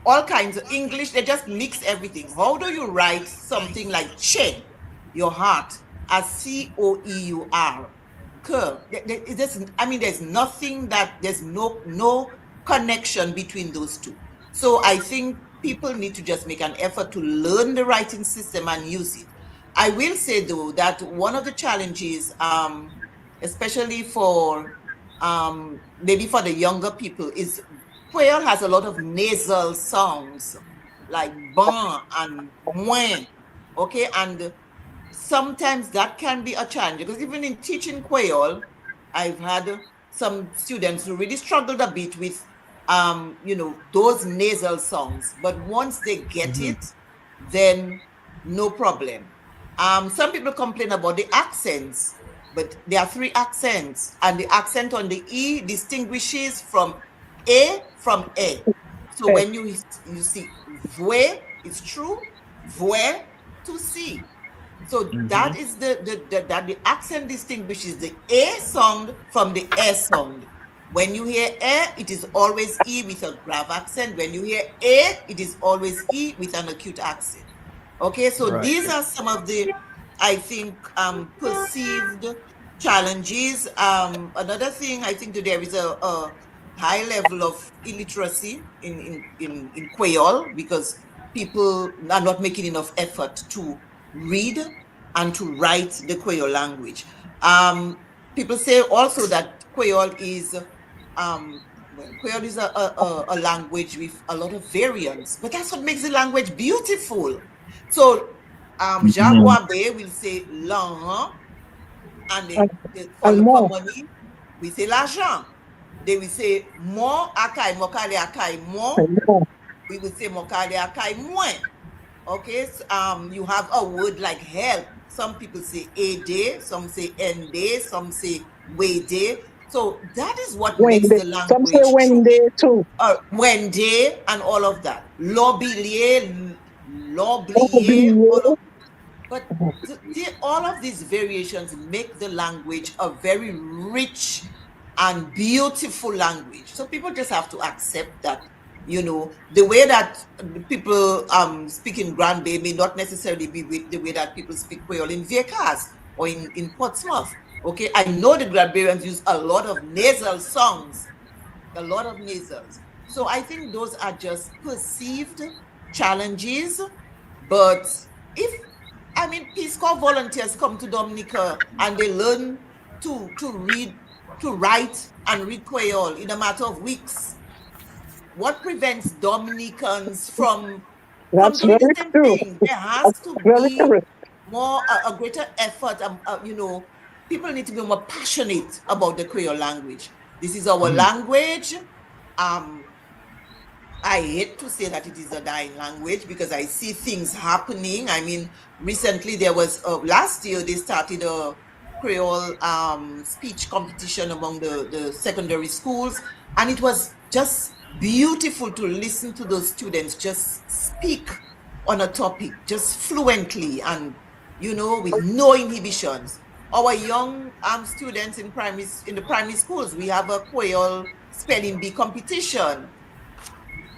all kinds of English. They just mix everything. How do you write something like che, your heart, as Coeur? There's nothing there's no connection between those two. So I think people need to just make an effort to learn the writing system and use it. I will say though that one of the challenges, especially for maybe for the younger people, is Creole has a lot of nasal sounds like bon and moins. Okay, and sometimes that can be a challenge because even in teaching Creole, I've had some students who really struggled a bit with those nasal sounds. But once they get it, then no problem. Some people complain about the accents, but there are 3 accents, and the accent on the E distinguishes from A from A. So when you see voix, it's true, voix to C. So that is the accent distinguishes the A sound from the E sound. When you hear E, it is always E with a grave accent. When you hear A, it is always E with an acute accent. Okay, so these are some of the, I think, perceived challenges. Another thing, I think that there is a high level of illiteracy in Creole because people are not making enough effort to read and to write the Creole language. People say also that Creole is Creole is a language with a lot of variants, but that's what makes the language beautiful. So Jacques Wabe will say l'argent, and for money, we say l'argent. They will say more akai, mokale akai more. We will say mokale akai moins. Okay, so, you have a word like help. Some people say ede, some say ende, some say wede. So that is what makes the language. Some say wende too. Wende and all of that. L'obilier, all of. But all of these variations make the language a very rich and beautiful language. So people just have to accept that, the way that people speak in Grand Bay may not necessarily be the way that people speak Creole in Viecas or in Portsmouth. Okay, I know the Grand Bayans use a lot of nasal songs, a lot of nasals. So I think those are just perceived challenges. But Peace Corps volunteers come to Dominica and they learn to read, to write and read Creole in a matter of weeks. What prevents Dominicans from doing the same thing? There has to be a greater effort. People need to be more passionate about the Creole language. This is our language. I hate to say that it is a dying language because I see things happening. Recently there was, last year they started a Creole speech competition among the secondary schools, and it was just beautiful to listen to those students just speak on a topic just fluently and with no inhibitions. Our young students in the primary schools, we have a Creole spelling bee competition.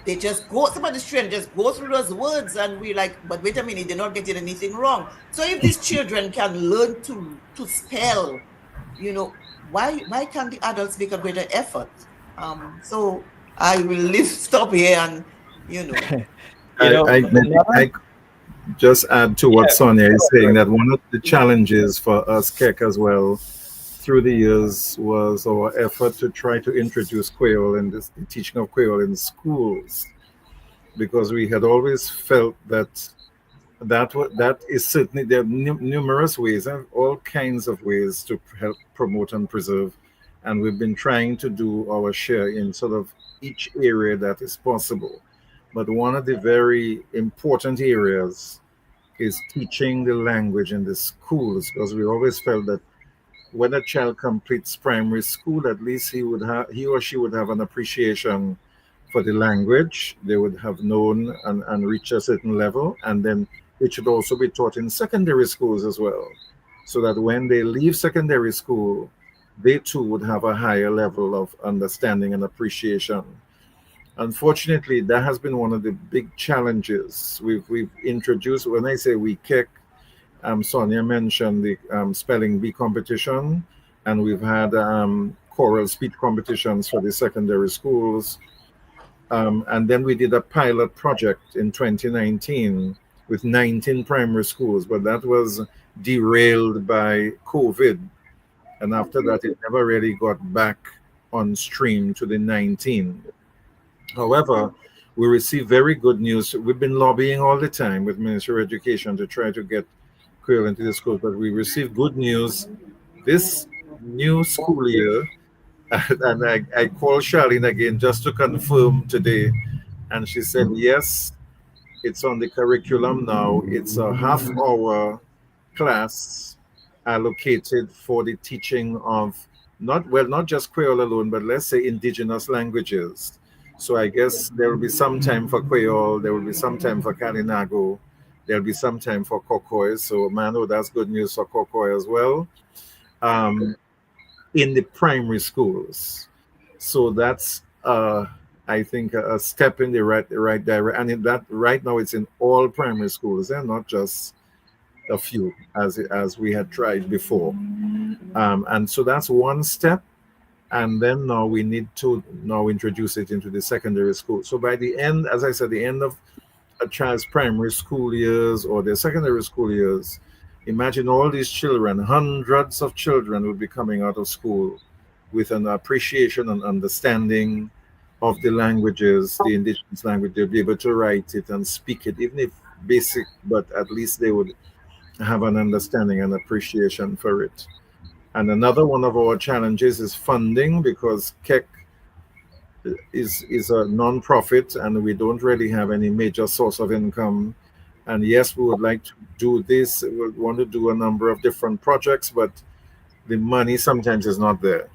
They just go, some of the students just go through those words and we're like, but wait a minute, they're not getting anything wrong. So if these children can learn to spell, why can't the adults make a greater effort? So I will stop here and, I just add to what Sonia is saying, that one of the challenges for us, Keck, as well, through the years was our effort to try to introduce Creole and the teaching of Creole in schools, because we had always felt that that is certainly, there are numerous ways and all kinds of ways to help promote and preserve, and we've been trying to do our share in sort of each area that is possible. But one of the very important areas is teaching the language in the schools, because we always felt that when a child completes primary school, at least he or she would have an appreciation for the language. They would have known and reached a certain level, and then it should also be taught in secondary schools as well, so that when they leave secondary school, they too would have a higher level of understanding and appreciation. Unfortunately, that has been one of the big challenges we've introduced. When I say we kick, Sonia mentioned the spelling bee competition, and we've had choral speech competitions for the secondary schools. And then we did a pilot project in 2019 with 19 primary schools, but that was derailed by COVID. And after that, it never really got back on stream to the 19. However, we received very good news. We've been lobbying all the time with Ministry of Education to try to get Creole into the schools, but we received good news this new school year. And I called Charlene again just to confirm today, and she said, yes, it's on the curriculum now. It's a half-hour class allocated for the teaching of not just Creole alone, but let's say indigenous languages. So I guess there will be some time for Creole, there will be some time for Kalinago, there'll be some time for Kokoi. So Mano, that's good news for Kokoi as well. In the primary schools. So that's I think a step in the right direction. And in that right now it's in all primary schools and not just a few as we had tried before. And so that's one step. And then now we need to now introduce it into the secondary school. So by the end, as I said, the end of a child's primary school years or their secondary school years, imagine all these children, hundreds of children will be coming out of school with an appreciation and understanding of the languages, the indigenous language. They'll be able to write it and speak it, even if basic, but at least they would have an understanding and appreciation for it. And another one of our challenges is funding, because KEC is a non-profit and we don't really have any major source of income. And yes, we would like to do this. We want to do a number of different projects, but the money sometimes is not there.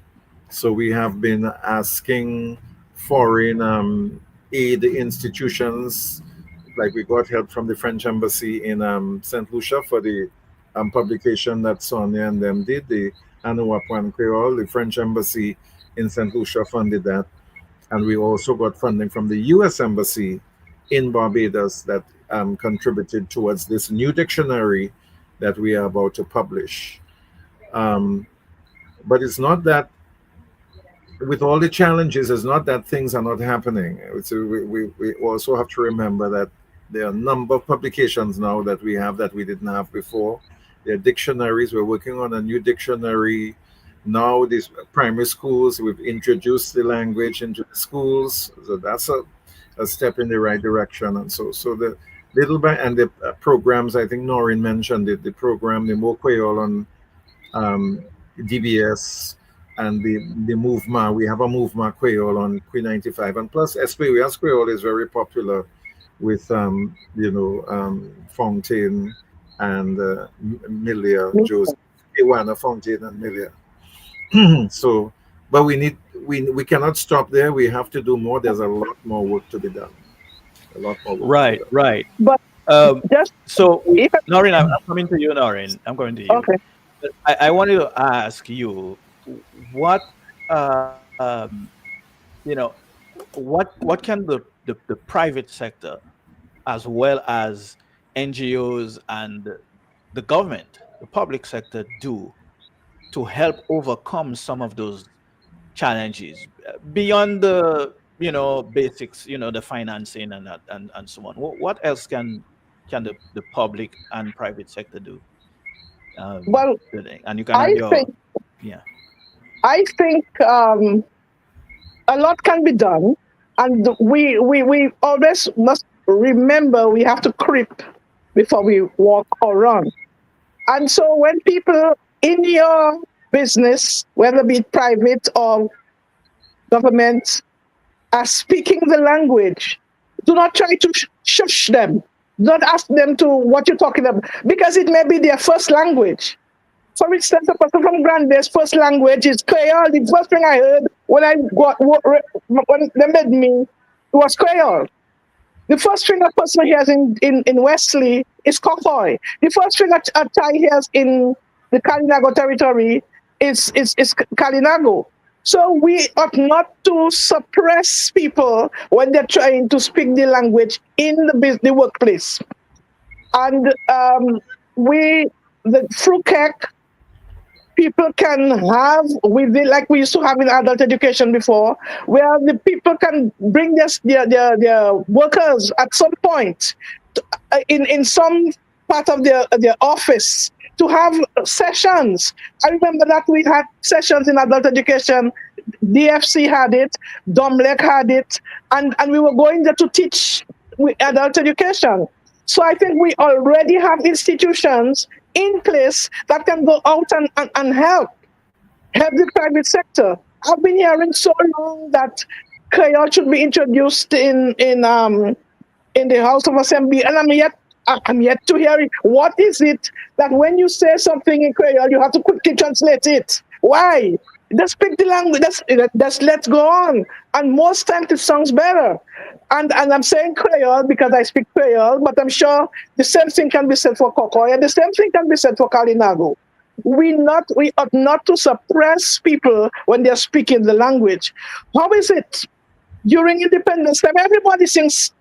So we have been asking foreign aid institutions, like we got help from the French embassy in St. Lucia for the publication that Sonia and them did, the Anuapuan Creole. The French embassy in St. Lucia funded that. And we also got funding from the US embassy in Barbados that contributed towards this new dictionary that we are about to publish. But it's not that, with all the challenges, it's not that things are not happening. We also have to remember that there are a number of publications now that we have that we didn't have before. There are dictionaries. We're working on a new dictionary now. These primary schools, we've introduced the language into the schools. So that's a step in the right direction. And so the little bit, and the programs, I think Noreen mentioned it, the program, the Mo Creole on DBS, and the movement. We have a movement Creole on Queen 95, and plus Experience Creole is very popular with Fontaine and Milia Joseph, Iwana Fontaine and Milia. So, but we cannot stop there. We have to do more. There's a lot more work to be done. A lot more work. Right, right. But just So, if Noreen, I'm coming to you, Noreen. I'm going to you. okay, I wanted to ask you what you know what can the private sector as well as NGOs and the government, the public sector, do to help overcome some of those challenges beyond the basics, the financing and that and so on. What else can the public and private sector do? well, And you can I have your think yeah. I think a lot can be done, and we always must remember we have to creep before we walk or run. And so when people in your business, whether be it private or government, are speaking the language, do not try to shush them. Don't ask them to what you're talking about because it may be their first language. For instance, a person from Grande's first language is Creole. The first thing I heard when I got when they made me was Creole. The first thing a person hears in Wesley is Kokoy. The first thing a Thai hears in the Kalinago territory is Kalinago. So we ought not to suppress people when they're trying to speak the language in the workplace. And the fruit cake people can have with it, like we used to have in adult education before, where the people can bring their workers at some point in some part of their office to have sessions. I remember that we had sessions in adult education. DFC had it, Domlec had it, and we were going there to teach adult education. So I think we already have institutions in place that can go out and help the private sector. I've been hearing so long that Creole should be introduced in the House of Assembly, and I'm yet to hear it. What is it that when you say something in Creole, you have to quickly translate it? Why? Just speak the language. Just let's go on. And most times it sounds better. And I'm saying Creole because I speak Creole, but I'm sure the same thing can be said for Kokoy, and the same thing can be said for Kalinago. We ought not to suppress people when they're speaking the language. How is it? During Independence time, everybody sings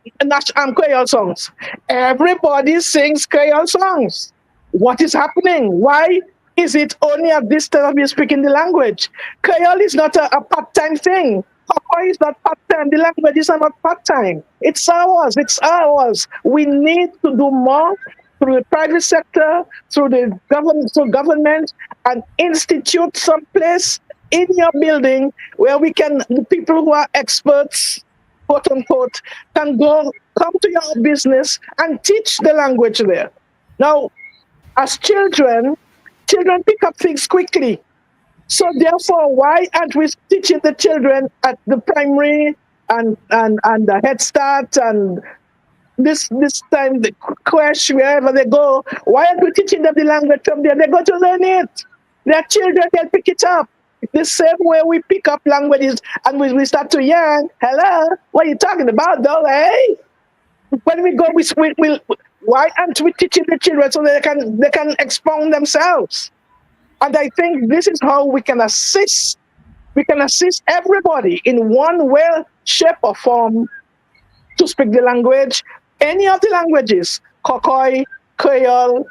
Creole songs. Everybody sings Creole songs. What is happening? Why is it only at this time we're speaking the language? Creole is not a part-time thing. Kokoy is not part-time. The languages are not part-time. It's ours. It's ours. We need to do more through the private sector, through the government, and institute someplace in your building where the people who are experts, quote unquote, can come to your business and teach the language there. Now, as children pick up things quickly. So therefore, why aren't we teaching the children at the primary and the Head Start and this time the crash wherever they go? Why aren't we teaching them the language from there? They go to learn it. Their children can pick it up. The same way we pick up languages and we start to yearn. Hello, what are you talking about, though? Hey, when we go, why aren't we teaching the children so they can expound themselves? And I think this is how we can assist. We can assist everybody in one way, shape, or form to speak the language. Any of the languages, Kokoy, Creole,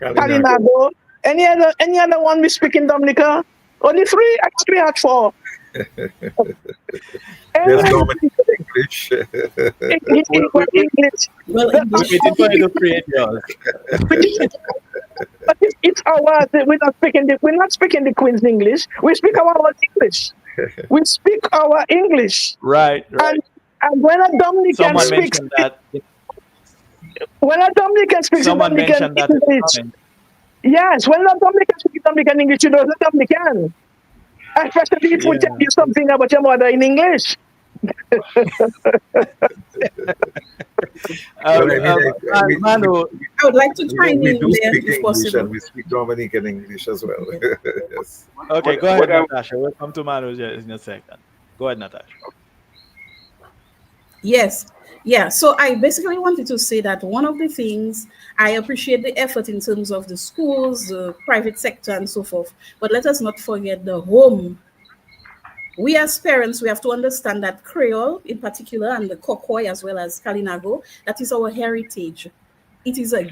Kalinago, any other one we speak in Dominica? Only three? I thought we had four. There's Dominican English. English. Well, We did try to create yours. But it's our. We're not speaking the Queen's English. We speak our own English. We speak our English. Right. And when a Dominican Someone speaks, mentioned that. when a Dominican speaks Someone Dominican mentioned that. in the English, comment. yes, when a Dominican speaks Dominican English, you know the Dominican. Especially if we tell you something about your mother in English. Manu, I would like to join we in do there speak if English possible. and we speak Dominican English as well. Yes. okay, go What ahead, I- Natasha. We'll come to Manu in a second. Go ahead, Natasha. Yes. Yeah. So I basically wanted to say that one of the things I appreciate the effort in terms of the schools, the private sector, and so forth. But let us not forget the home. We as parents, we have to understand that Creole in particular and the Kokoy as well as Kalinago, that is our heritage. It is a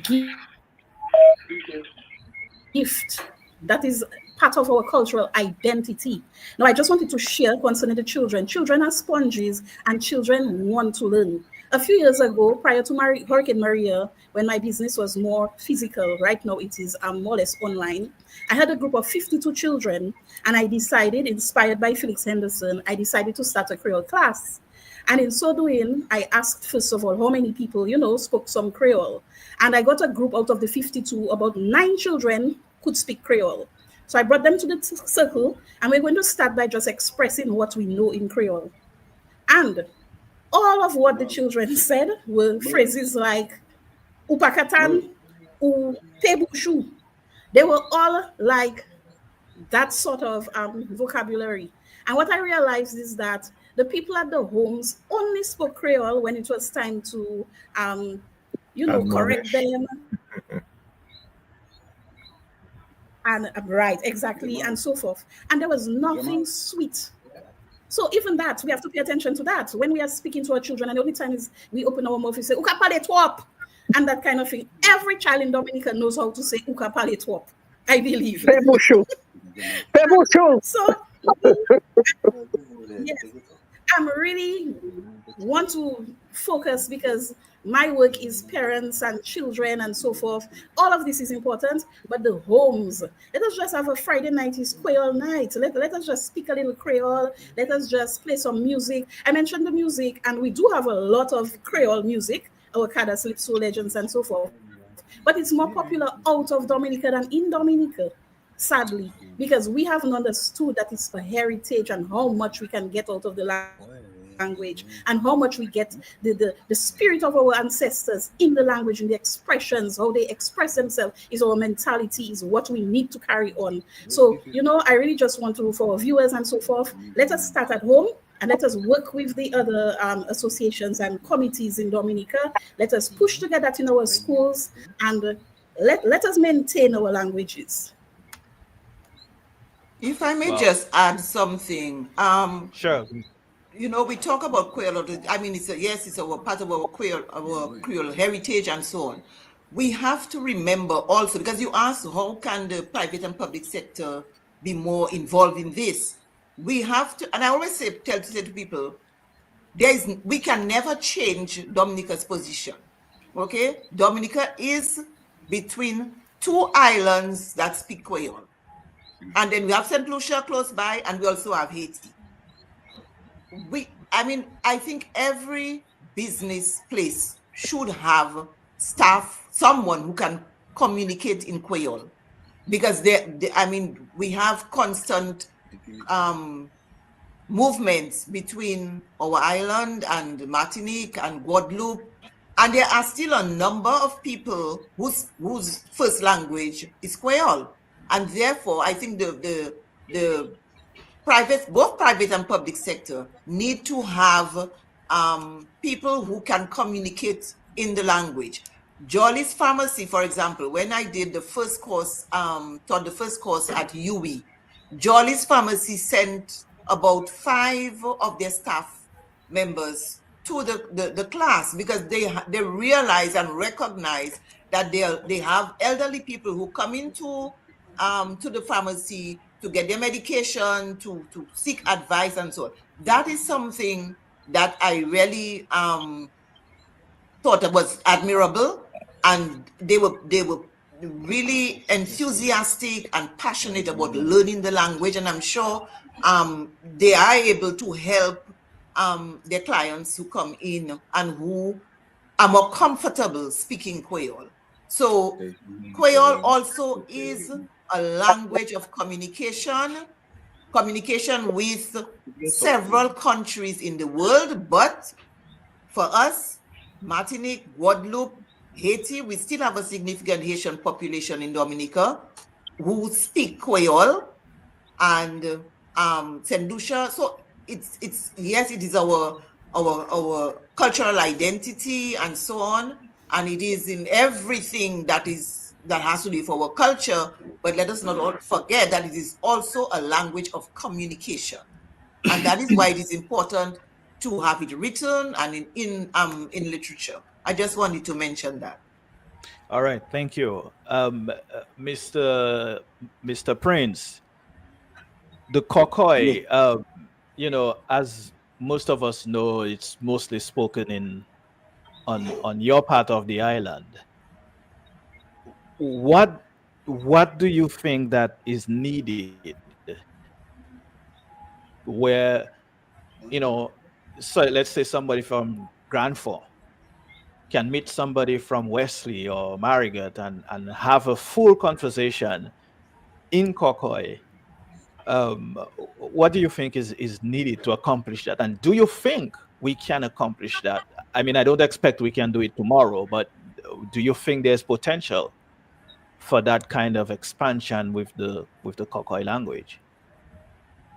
gift that is part of our cultural identity. Now, I just wanted to share concerning the children. Children are sponges and children want to learn. a few years ago, prior to Hurricane Maria, when my business was more physical, right now it is more or less online. I had a group of 52 children, and I decided, inspired by Felix Henderson, I decided to start a Creole class. And in so doing, I asked, first of all, how many people, spoke some Creole. And I got a group out of the 52, about 9 children could speak Creole. So I brought them to the circle, and we're going to start by just expressing what we know in Creole. And all of what the children said were phrases like upakatan, u tebushu. They were all like that sort of vocabulary. And what I realized is that the people at the homes only spoke Creole when it was time to, correct Admonish. them. And right, exactly, and so forth. And there was nothing sweet. So even that, we have to pay attention to that. When we are speaking to our children, and the only time is we open our mouth, we say, Uka pale twop, and that kind of thing. Every child in Dominica knows how to say Uka pale twop, I believe. Pebushu. Pebushu. So, yes, I'm really want to focus because my work is parents and children and so forth. All of this is important, but the homes. Let us just have a Friday night is Creole night. Let us just speak a little Creole. Let us just play some music. I mentioned the music, and we do have a lot of Creole music, our Kada Slip Soul Legends and so forth. But it's more popular out of Dominica than in Dominica, sadly, because we haven't understood that it's a heritage and how much we can get out of the language and how much we get the spirit of our ancestors in the language, in the expressions, how they express themselves is our mentality, is what we need to carry on. So, I really just want to, for our viewers and so forth, let us start at home and let us work with the other associations and committees in Dominica. Let us push together in our schools and let us maintain our languages. If I may Well, just add something, sure. we talk about Creole. I mean, it's a part of our Creole heritage and so on. We have to remember also, because you asked how can the private and public sector be more involved in this. We have to, and I always say to people, we can never change Dominica's position. Okay, Dominica is between two islands that speak Creole, and then we have Saint Lucia close by, and we also have Haiti. I think every business place should have staff, someone who can communicate in Creole, because we have constant movements between our island and Martinique and Guadeloupe, and there are still a number of people whose first language is Creole, and therefore I think the both private and public sector need to have people who can communicate in the language. Jolly's Pharmacy, for example, when I did the first course, taught the first course at UWI, Jolly's Pharmacy sent about 5 of their staff members to the class, because they realize and recognize that they have elderly people who come into to the pharmacy to get their medication, to seek advice and so on. That is something that I really thought was admirable, and they were really enthusiastic and passionate about learning the language, and I'm sure they are able to help their clients who come in and who are more comfortable speaking Creole. So Creole also is a language of communication with several countries in the world, but for us, Martinique, Guadeloupe, Haiti, we still have a significant Haitian population in Dominica who speak Creole, and Saint Lucia. So it's yes, it is our cultural identity and so on, and it is in everything that has to do with our culture. But let us not forget that it is also a language of communication, and that is why it is important to have it written and in literature. I just wanted to mention that. All right, thank you, Mr. Prince. The Kokoi, as most of us know, it's mostly spoken in on your part of the island, what do you think that is needed where, you know, so let's say somebody from Grand Forks can meet somebody from Wesley or Marigot and have a full conversation in Kokoi. What do you think is needed to accomplish that? And do you think we can accomplish that? I mean, I don't expect we can do it tomorrow, but do you think there's potential for that kind of expansion with the Kokoi language?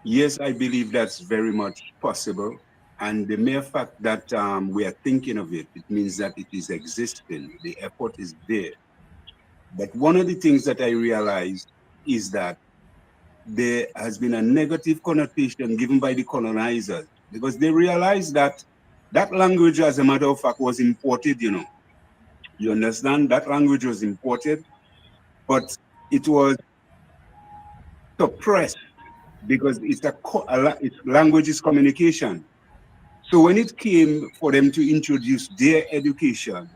Yes, I believe that's very much possible. And the mere fact that we are thinking of it, it means that it is existing. The effort is there. But one of the things that I realized is that there has been a negative connotation given by the colonizers because they realized that that language, as a matter of fact, was imported, you know. You understand? That language was imported, but it was suppressed because it's language is communication. So when it came for them to introduce their education,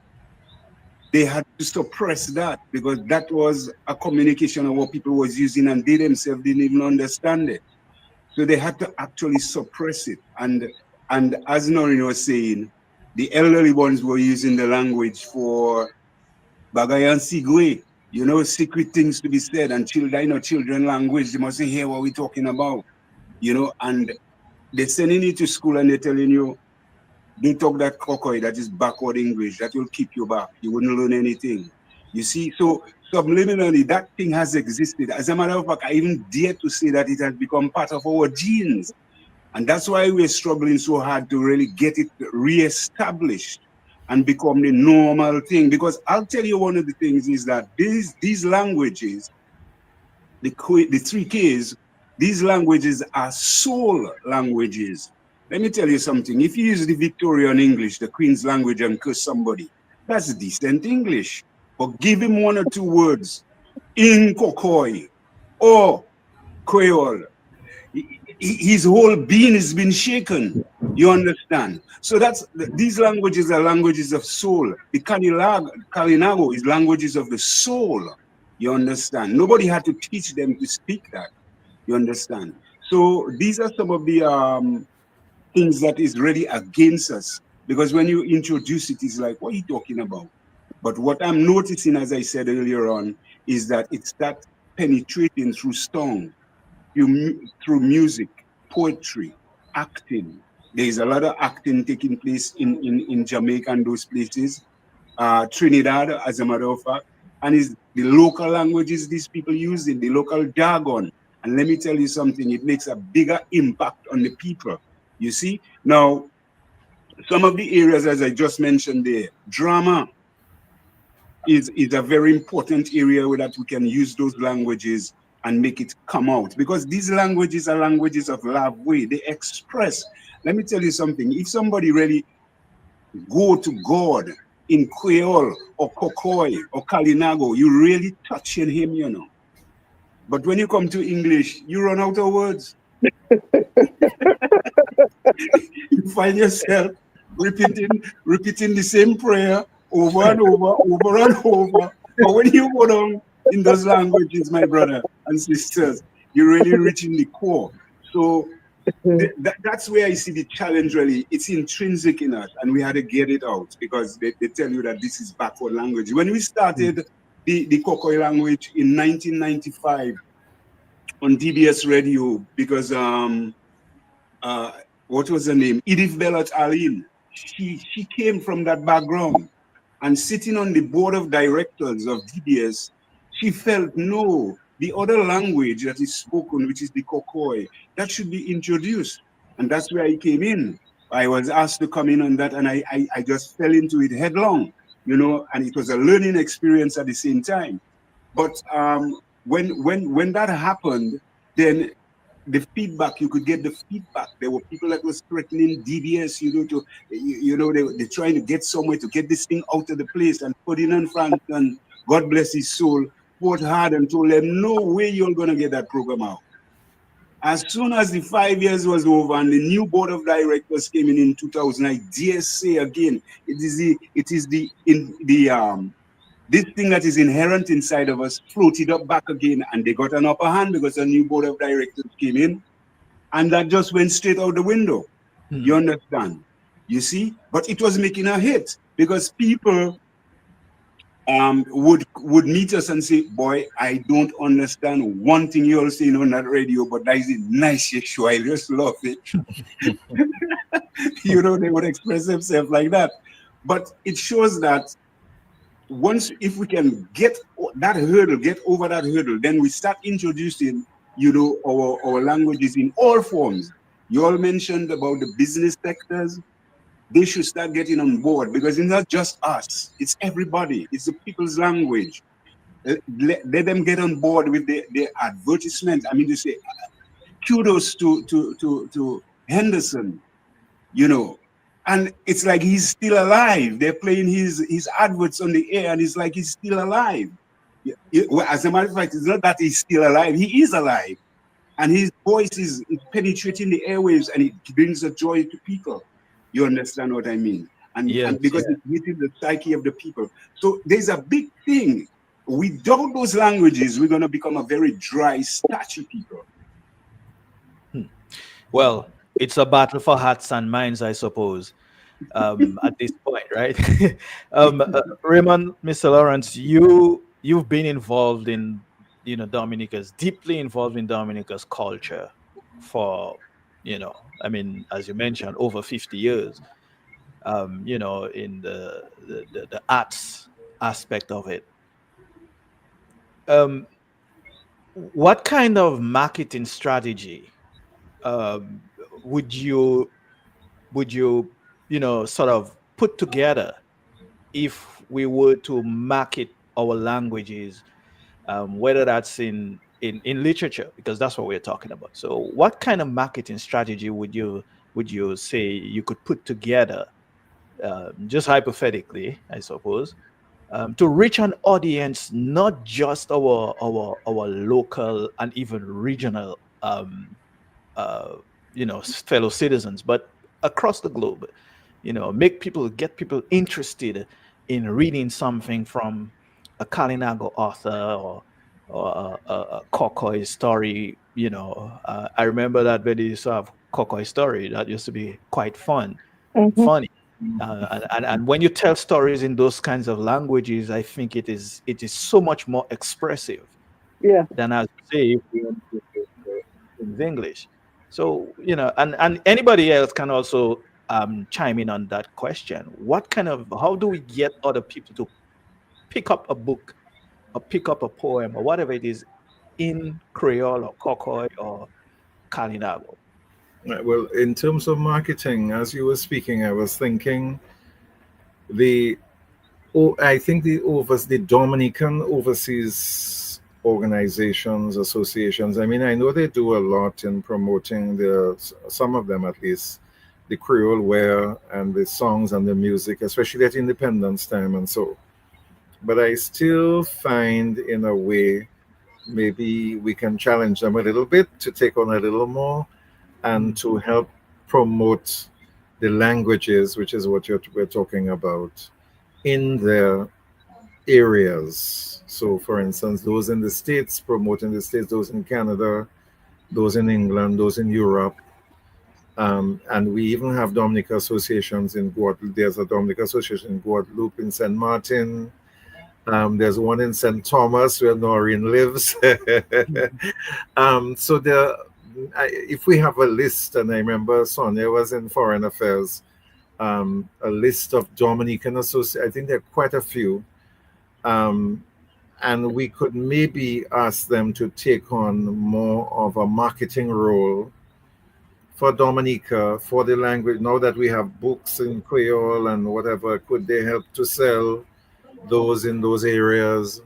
they had to suppress that because that was a communication of what people was using and they themselves didn't even understand it. So they had to actually suppress it. And as Noreen was saying, the elderly ones were using the language for Bagayan Sigwe, you know, secret things to be said, and children, you know, children language, they mustn't hear what we're talking about, you know, and they're sending you to school and they're telling you, don't talk that Kokoi, that is backward English, that will keep you back. You wouldn't learn anything. You see, so subliminally, that thing has existed. As a matter of fact, I even dare to say that it has become part of our genes. And that's why we're struggling so hard to really get it reestablished and become the normal thing. Because I'll tell you one of the things is that these languages, the 3Ks, these languages are soul languages. Let me tell you something. If you use the Victorian English, the Queen's language, and curse somebody, that's decent English. But give him one or two words in Kokoi or Creole, his whole being has been shaken. You understand? So these languages are languages of soul. The Kalinago is languages of the soul. You understand? Nobody had to teach them to speak that. You understand? So these are some of the things that is really against us. Because when you introduce it, it's like, what are you talking about? But what I'm noticing, as I said earlier on, is that it starts penetrating through song, through music, poetry, acting. There's a lot of acting taking place in Jamaica and those places. Trinidad, as a matter of fact, and is the local languages these people using, the local jargon. And let me tell you something, it makes a bigger impact on the people. You see? Now, some of the areas, as I just mentioned there, drama is a very important area where that we can use those languages and make it come out. Because these languages are languages of love way. They express. Let me tell you something. If somebody really go to God in Creole or Kokoi or Kalinago, you really touching him, you know. But when you come to English, you run out of words. You find yourself repeating the same prayer over and over and over. But when you go down in those languages, my brother and sisters, you're really reaching the core. So that's where I see the challenge really. It's intrinsic in us, and we had to get it out because they tell you that this is backward language. When we started the Kokoi language in 1995 on DBS radio, because what was her name? Edith Bellot Aline. She came from that background, and sitting on the board of directors of DBS, she felt no, the other language that is spoken, which is the Kokoi, that should be introduced. And that's where I came in. I was asked to come in on that, and I just fell into it headlong, you know, and it was a learning experience at the same time. But when that happened, then the feedback, you could get the feedback. There were people that was threatening DBS, they're trying to get somewhere to get this thing out of the place. And Ferdinand Franklin, God bless his soul, fought hard and told them, no way you're going to get that program out. As soon as the 5 years was over and the new board of directors came in 2000, I dare say again, it is the in the this thing that is inherent inside of us floated up back again, and they got an upper hand because a new board of directors came in, and that just went straight out the window. You understand? You see? But it was making a hit because people would meet us and say, "Boy, I don't understand one thing you're saying on that radio, but that is a nice show. I just love it." They would express themselves like that. But it shows that if we can get that hurdle, get over that hurdle, then we start introducing, our languages in all forms. You all mentioned about the business sectors. They should start getting on board because it's not just us, it's everybody, it's the people's language. Let them get on board with the advertisement. I mean, to say kudos to Henderson, and it's like he's still alive. They're playing his adverts on the air, and it's like he's still alive. Well, as a matter of fact, it's not that he's still alive, he is alive, and his voice is penetrating the airwaves, and it brings a joy to people. You understand what I mean? And because it's hitting the psyche of the people. So there's a big thing. Without those languages, we're going to become a very dry, starchy people. Well, it's a battle for hearts and minds, I suppose, at this point, right? Raymond, Mr. Lawrence, you've been involved in, Dominica's, deeply involved in Dominica's culture for, I mean, as you mentioned, over 50 years, in the arts aspect of it. What kind of marketing strategy um, would you sort of put together if we were to market our languages, whether that's in literature, because that's what we're talking about. So what kind of marketing strategy would you say you could put together, just hypothetically, I suppose, to reach an audience, not just our local and even regional uh, fellow citizens, but across the globe. Get people interested in reading something from a Kalinago author or a Kokoi story. I remember that when they used to have Kokoi story, that used to be quite Mm-hmm. funny. And when you tell stories in those kinds of languages, I think it is so much more expressive Yeah. than, as you say, if we want to use English. So, and anybody else can also chime in on that question. How do we get other people to pick up a book or pick up a poem or whatever it is in Creole or Kokoi or Kalinago? Right, well, in terms of marketing, as you were speaking, I was thinking the I think the Dominican overseas organizations, associations. I mean, I know they do a lot in promoting some of them at least, the Creole wear and the songs and the music, especially at Independence time and so. But I still find, in a way, maybe we can challenge them a little bit to take on a little more and to help promote the languages, which is what we're talking about, in their areas. So, for instance, those in the States promoting the States, those in Canada, those in England, those in Europe. And we even have Dominica associations in Guadeloupe. There's a Dominica association in Guadeloupe, in St. Martin. There's one in St. Thomas where Noreen lives. So if we have a list, and I remember Sonia was in Foreign Affairs, a list of Dominican associations. I think there are quite a few. And we could maybe ask them to take on more of a marketing role for Dominica, for the language. Now that we have books in Creole and whatever, could they help to sell those in those areas?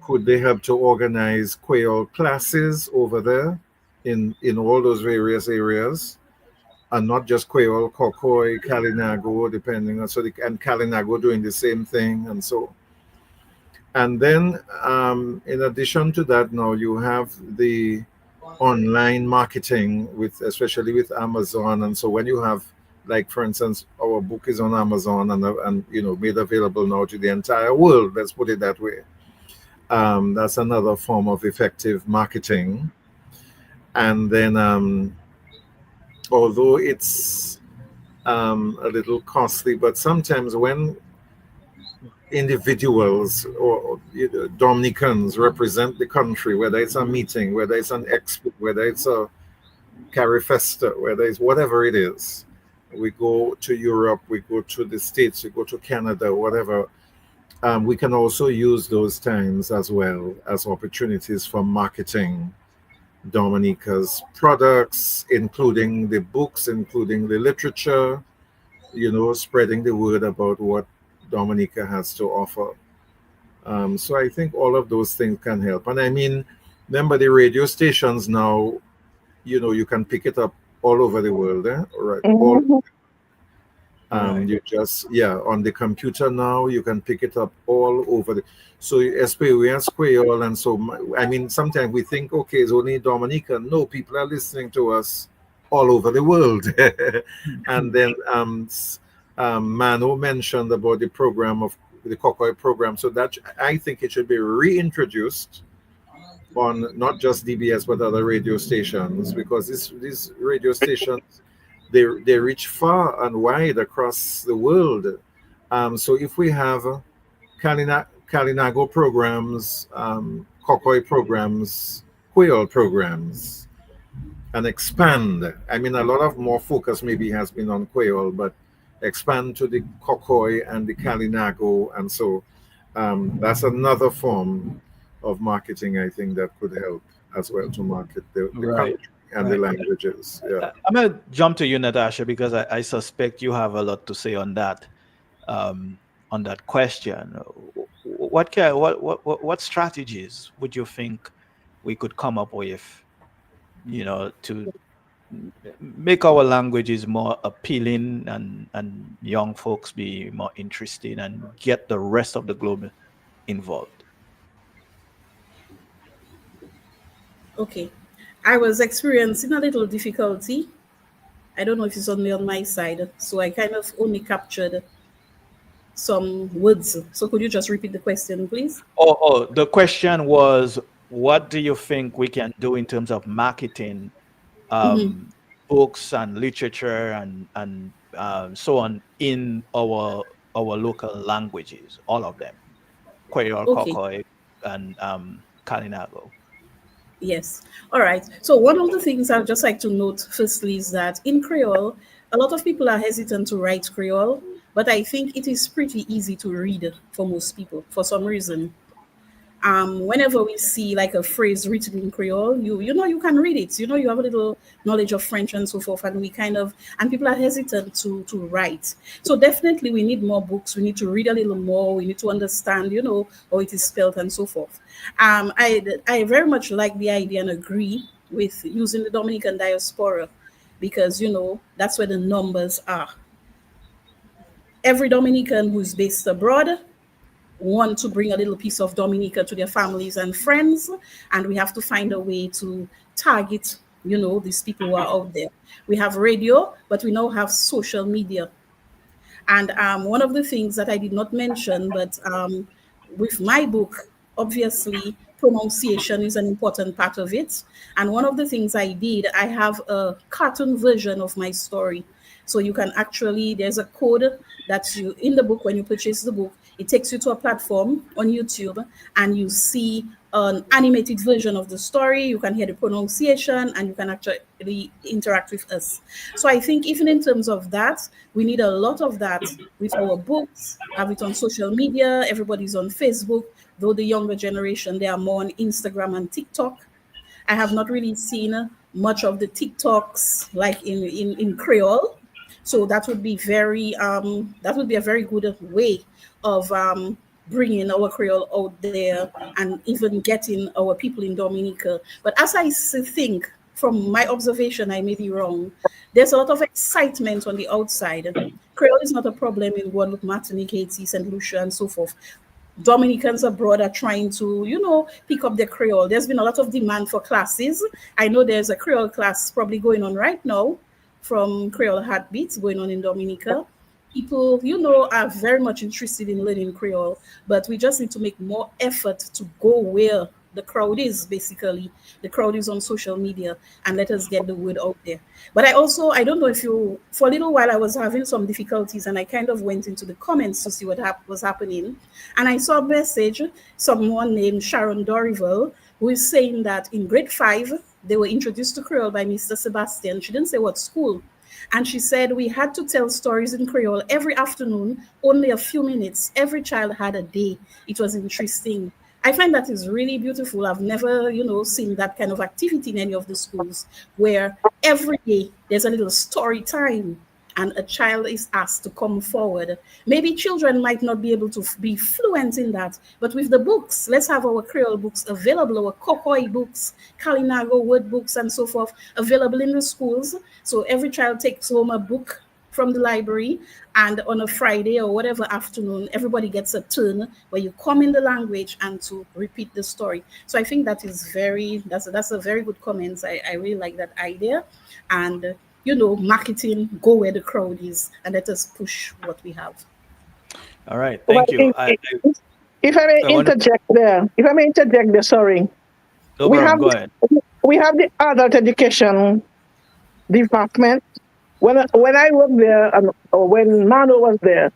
Could they help to organize Creole classes over there in all those various areas? And not just Creole, Kokoi, Kalinago, depending on, and Kalinago doing the same thing, and so. And then, in addition to that, now you have the online marketing with, especially with Amazon. And so when you have, like for instance, our book is on Amazon and made available now to the entire world. Let's put it that way. That's another form of effective marketing. And then, although it's a little costly, but sometimes when individuals or Dominicans represent the country, whether it's a meeting, whether it's an expo, whether it's a Carifesta, whether it's whatever it is, we go to Europe, we go to the States, we go to Canada, whatever. We can also use those times as well as opportunities for marketing Dominica's products, including the books, including the literature, spreading the word about what Dominica has to offer. So I think all of those things can help. And I mean, remember the radio stations now, you can pick it up all over the world, right? All Mhm. Right. You just, on the computer now, you can pick it up all over the. So experience Creole, and so I mean, sometimes we think, okay, it's only Dominica. No, people are listening to us all over the world. And then Mano mentioned about the program of the Cocoy program, so that I think it should be reintroduced on not just DBS but other radio stations, because these radio stations, they reach far and wide across the world. So if we have Kalinago programs, Kokoi programs, Creole programs, and expand. I mean, a lot of more focus maybe has been on Creole, but expand to the Kokoi and the Kalinago, and so that's another form of marketing. I think that could help as well to market the Right. country and the Right. languages. Yeah. I'm gonna jump to you, Natasha, because I suspect you have a lot to say on that question. What strategies would you think we could come up with, to make our languages more appealing and young folks be more interested and get the rest of the globe involved? Okay. I was experiencing a little difficulty. I don't know if it's only on my side. So I kind of only captured some words. So could you just repeat the question, please? The question was, what do you think we can do in terms of marketing Mm-hmm. books and literature and so on in our local languages, all of them, Creole, Okay. Khokoi, and Kalinago. Yes. All right. So one of the things I'd just like to note firstly is that in Creole, a lot of people are hesitant to write Creole, but I think it is pretty easy to read for most people for some reason. Whenever we see like a phrase written in Creole, you can read it. You have a little knowledge of French and so forth, and we kind of and people are hesitant to write. So definitely we need more books. We need to read a little more. We need to understand, how it is spelled and so forth. I very much like the idea and agree with using the Dominican diaspora because that's where the numbers are. Every Dominican who's based abroad want to bring a little piece of Dominica to their families and friends, and we have to find a way to target, these people who are out there. We have radio, but we now have social media. And one of the things that I did not mention, but with my book, obviously, pronunciation is an important part of it. And one of the things I did, I have a cartoon version of my story. So you can actually, there's a code that you, in the book, when you purchase the book, it takes you to a platform on YouTube and you see an animated version of the story. You can hear the pronunciation and you can actually interact with us. So I think even in terms of that, we need a lot of that with our books, have it on social media. Everybody's on Facebook, though the younger generation, they are more on Instagram and TikTok. I have not really seen much of the TikToks like in Creole. So that would be a very good way of bringing our Creole out there and even getting our people in Dominica. But as think from my observation, I may be wrong. There's a lot of excitement on the outside. Creole is not a problem in Guadeloupe, Martinique, Haiti, St. Lucia, and so forth. Dominicans abroad are trying to, pick up their Creole. There's been a lot of demand for classes. I know there's a Creole class probably going on right now from Creole Heartbeats going on in Dominica. People, are very much interested in learning Creole, but we just need to make more effort to go where the crowd is, basically. The crowd is on social media, and let us get the word out there. But I don't know if for a little while, I was having some difficulties, and I kind of went into the comments to see what was happening. And I saw a message, someone named Sharon Dorival, who is saying that in grade 5, they were introduced to Creole by Mr. Sebastian. She didn't say what school. And she said we had to tell stories in Creole every afternoon, only a few minutes. Every child had a day. It was interesting. I find that is really beautiful. I've never, seen that kind of activity in any of the schools where every day there's a little story time and a child is asked to come forward. Maybe children might not be able to be fluent in that, but with the books, let's have our Creole books available, our Kokoi books, Kalinago word books, and so forth available in the schools. So every child takes home a book from the library, and on a Friday or whatever afternoon, everybody gets a turn where you come in the language and to repeat the story. So I think that's a very good comment. I really like that idea. And marketing, go where the crowd is, and let us push what we have. All right, Well, thank you. if I may I want to interject there, sorry. no We problem. have Go ahead. we have the adult education department. When I was there, or when Mano was there,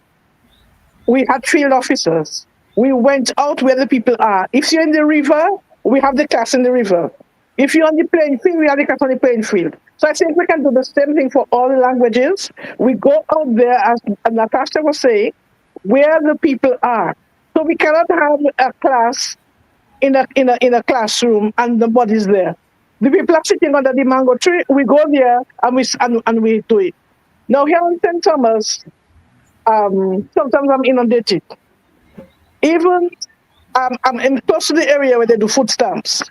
we had field officers. We went out where the people are. If you're in the river, we have the class in the river. If you're on the playing field, we have the class on the playing field. So I think we can do the same thing for all the languages. We go out there, as Natasha was saying, where the people are. So we cannot have a class in a classroom and nobody's there. The people are sitting under the mango tree. We go there and we do it. Now here in St. Thomas, sometimes I'm inundated. Even I'm in close to the area where they do food stamps,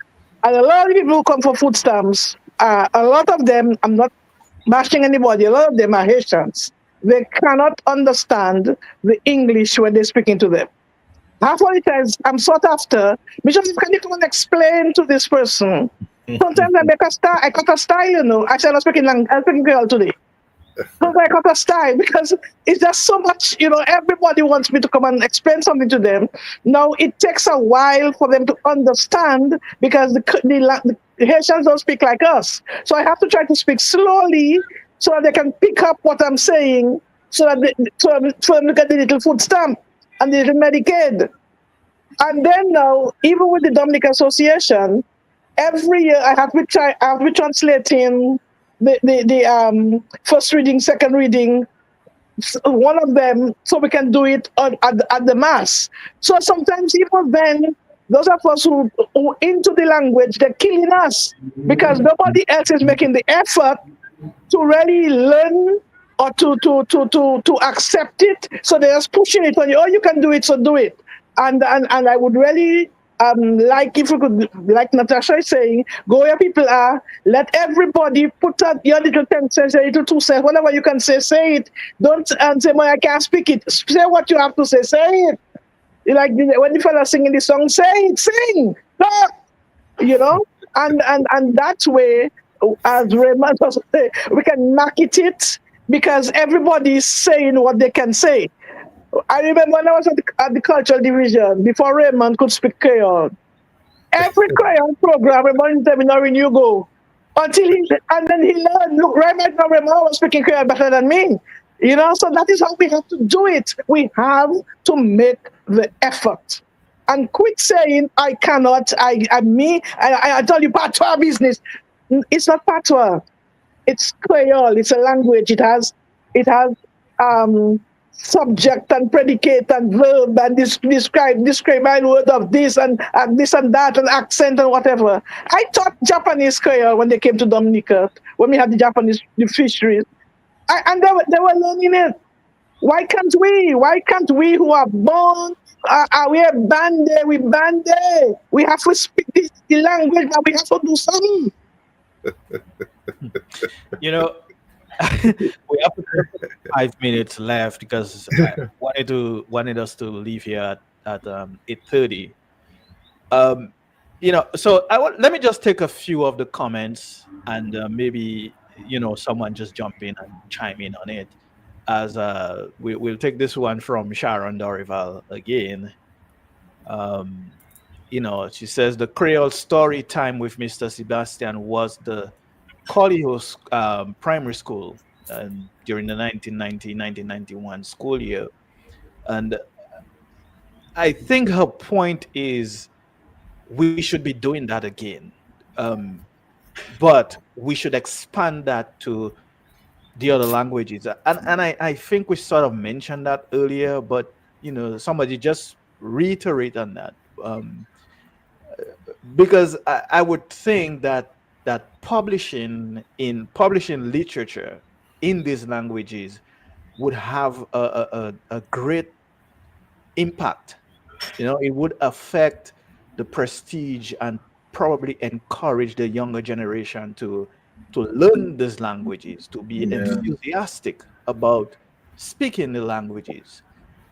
and a lot of people who come for food stamps. A lot of them, I'm not bashing anybody. A lot of them are Haitians. They cannot understand the English when they're speaking to them. Half of the times I'm sought after, because can you come and explain to this person? Sometimes I make a style. I cut a style. I said I'm speaking Creole today. So I got a style because it's just so much, everybody wants me to come and explain something to them. Now, it takes a while for them to understand because the Haitians don't speak like us. So I have to try to speak slowly so that they can pick up what I'm saying so that so them to get the little food stamp and the little Medicaid. And then now, even with the Dominican Association, every year I have to be translating the first reading, second reading, one of them, so we can do it at the mass. So sometimes even then, those of us who into the language, they're killing us because nobody else is making the effort to really learn or to accept it. So they're just pushing it on you. Oh, you can do it, so do it. And I would really like if we could, like Natasha is saying, go where people are. Let everybody put out your little 10 cents, your little 2 cents, whatever you can say it. Don't say, "Well, I can't speak it." Say what you have to say. Say it. Like when the fella singing the song, say it, sing. Talk. And that way, as Raymond was saying, we can market it because everybody is saying what they can say. I remember when I was at the cultural division, before Raymond could speak Creole, every Creole program, Raymond told me, "Now when you go," and then he learned. Look, Raymond was speaking Creole better than me. So that is how we have to do it. We have to make the effort. And quit saying, "I cannot, I tell you, patois business." It's not patois. It's Creole. It's a language. It has subject and predicate and verb and describe my word of this and this and that and accent and whatever. I taught Japanese Creole when they came to Dominica, when we had the fisheries. And they were learning it. Why can't we? Why can't we who are born? We are bande. We have to speak the language, but we have to do something. We have 5 minutes left because I wanted us to leave here at at 8:30. Um, so let me just take a few of the comments, and maybe someone just jump in and chime in on it. As we'll take this one from Sharon Dorival again. Um, she says the Creole story time with Mr. Sebastian was the Colleyhouse Primary School, and during the 1990-1991 school year. And I think her point is we should be doing that again. Um, but we should expand that to the other languages. And I think we sort of mentioned that earlier, but somebody just reiterate on that. Because I would think that publishing literature in these languages would have a great impact. It would affect the prestige and probably encourage the younger generation to learn these languages, to be Yeah. enthusiastic about speaking the languages,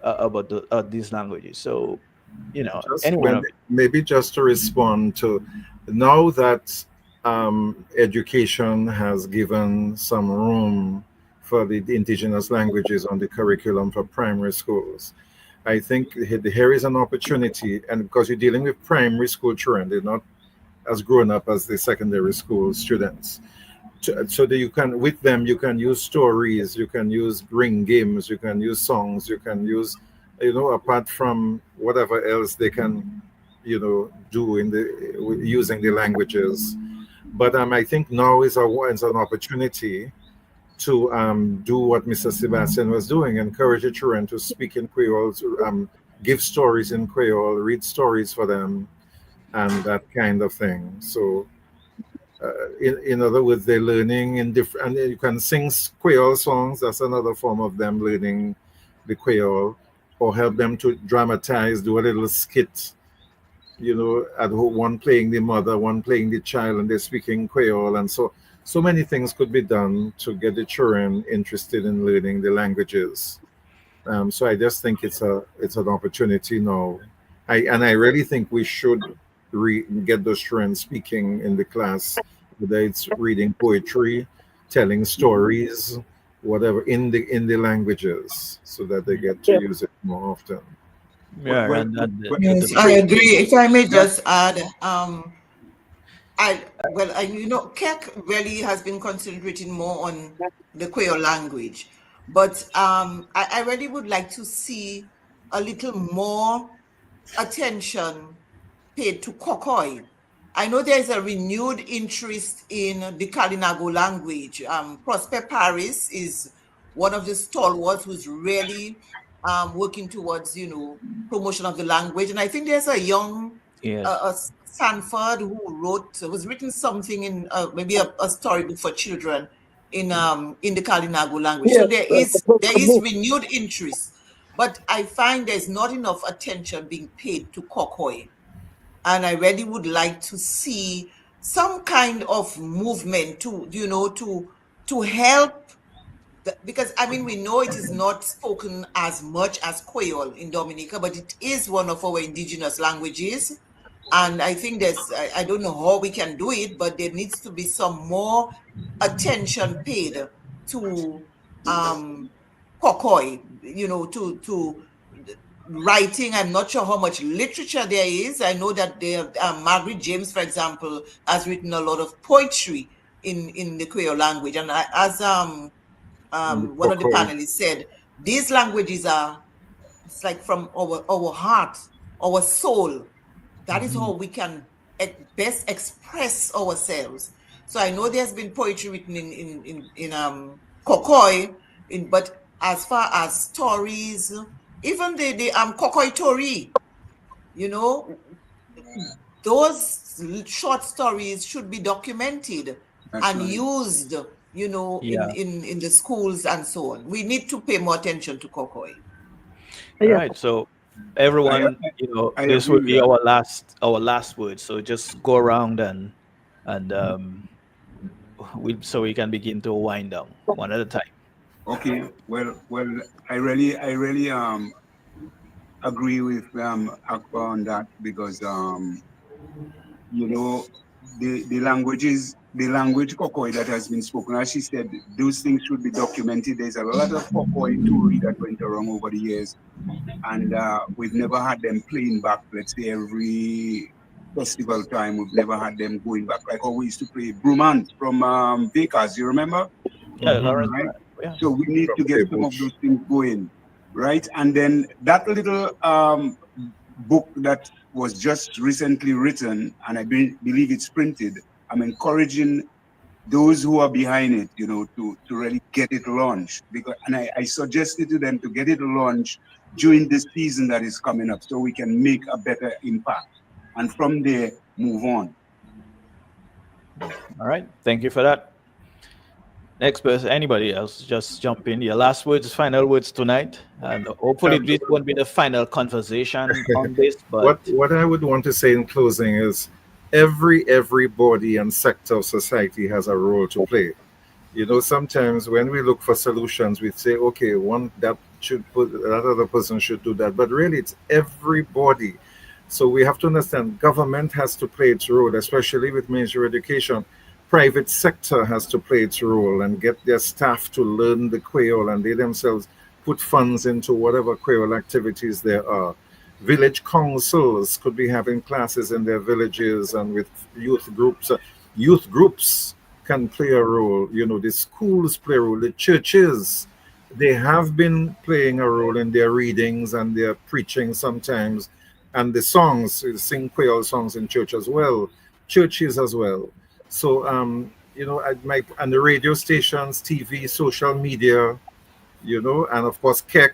about these languages. So, Just anyone of maybe just to respond to, now that education has given some room for the indigenous languages on the curriculum for primary schools, I think here is an opportunity, and because you're dealing with primary school children, they're not as grown up as the secondary school students. So that you can, with them, you can use stories, you can use ring games, you can use songs, you can use, apart from whatever else they can, do in the using the languages. But I think now is an opportunity to do what Mr. Sebastian was doing, encourage the children to speak in Creole, to, give stories in Creole, read stories for them, and that kind of thing. So, in other words, they're learning in different, and you can sing Creole songs. That's another form of them learning the Creole, or help them to dramatize, do a little skit. At home, one playing the mother, one playing the child, and they're speaking Creole, and so many things could be done to get the children interested in learning the languages. So I just think it's an opportunity now. I really think we should get those children speaking in the class, whether it's reading poetry, telling stories, whatever, in the languages, so that they get to Yeah. use it more often. yeah, Well, Yes, the I agree. If I may yeah, just add, Keck really has been concentrating more on the Creole language, but I really would like to see a little more attention paid to Kokoi. I know there's a renewed interest in the Kalinago language. Prosper Paris is one of the stalwarts who's really working towards, promotion of the language. And I think there's a young yes, Sanford who was written something in maybe a storybook for children in the Kalinago language. So Yes, there is renewed interest, but I find there's not enough attention being paid to Kokoi. And I really would like to see some kind of movement to help because I mean we know it is not spoken as much as Creole in Dominica, but it is one of our indigenous languages. And I think I don't know how we can do it, but there needs to be some more attention paid to um Kokoi, to writing. I'm not sure how much literature there is. I know that Margaret James, for example, has written a lot of poetry in the Creole language. And as In the one of the Kokoi. panelists said, these languages it's like from our heart, our soul. That is how we can best express ourselves. So I know there's been poetry written in Kokoi, but as far as stories, even the Kokoi Tori, you know, those short stories should be documented that's and right. used, yeah. in the schools and so on. We need to pay more attention to Kokoi. All yeah. right. So I everyone, I this agree will with be that. our last word. So just go around and so we can begin to wind down one at a time. Okay. Well, I really agree with Akbar on that because you know the language Kokoi that has been spoken. As she said, those things should be documented. There's a lot of Kokoi theory that went around over the years, and we've never had them playing back. Let's say every festival time, we've never had them going back. Like how we used to play Brumant from Bakers. You remember? Yeah, Lawrence. Right. Yeah. So we need to get some of those things going, right? And then that little book that was just recently written, and I believe it's printed. I'm encouraging those who are behind it, you know, to really get it launched. Because, and I suggested to them to get it launched during this season that is coming up, so we can make a better impact, and from there move on. All right. Thank you for that. Next person, anybody else, just jump in. Your last words, final words tonight, and hopefully this won't be the final conversation on this. But what I would want to say in closing is, every body and sector of society has a role to play. You know, sometimes when we look for solutions, we say, okay, one that should put that other person should do that, but really it's everybody. So we have to understand government has to play its role, especially with major education. Private sector has to play its role and get their staff to learn the Creole, and they themselves put funds into whatever Creole activities there are. Village councils could be having classes in their villages and with youth groups. Youth groups can play a role. You know, the schools play a role. The churches, they have been playing a role in their readings and their preaching sometimes. And the songs, they sing Creole songs in church as well. Churches as well. So, you know, and the radio stations, TV, social media, you know, and of course, KEC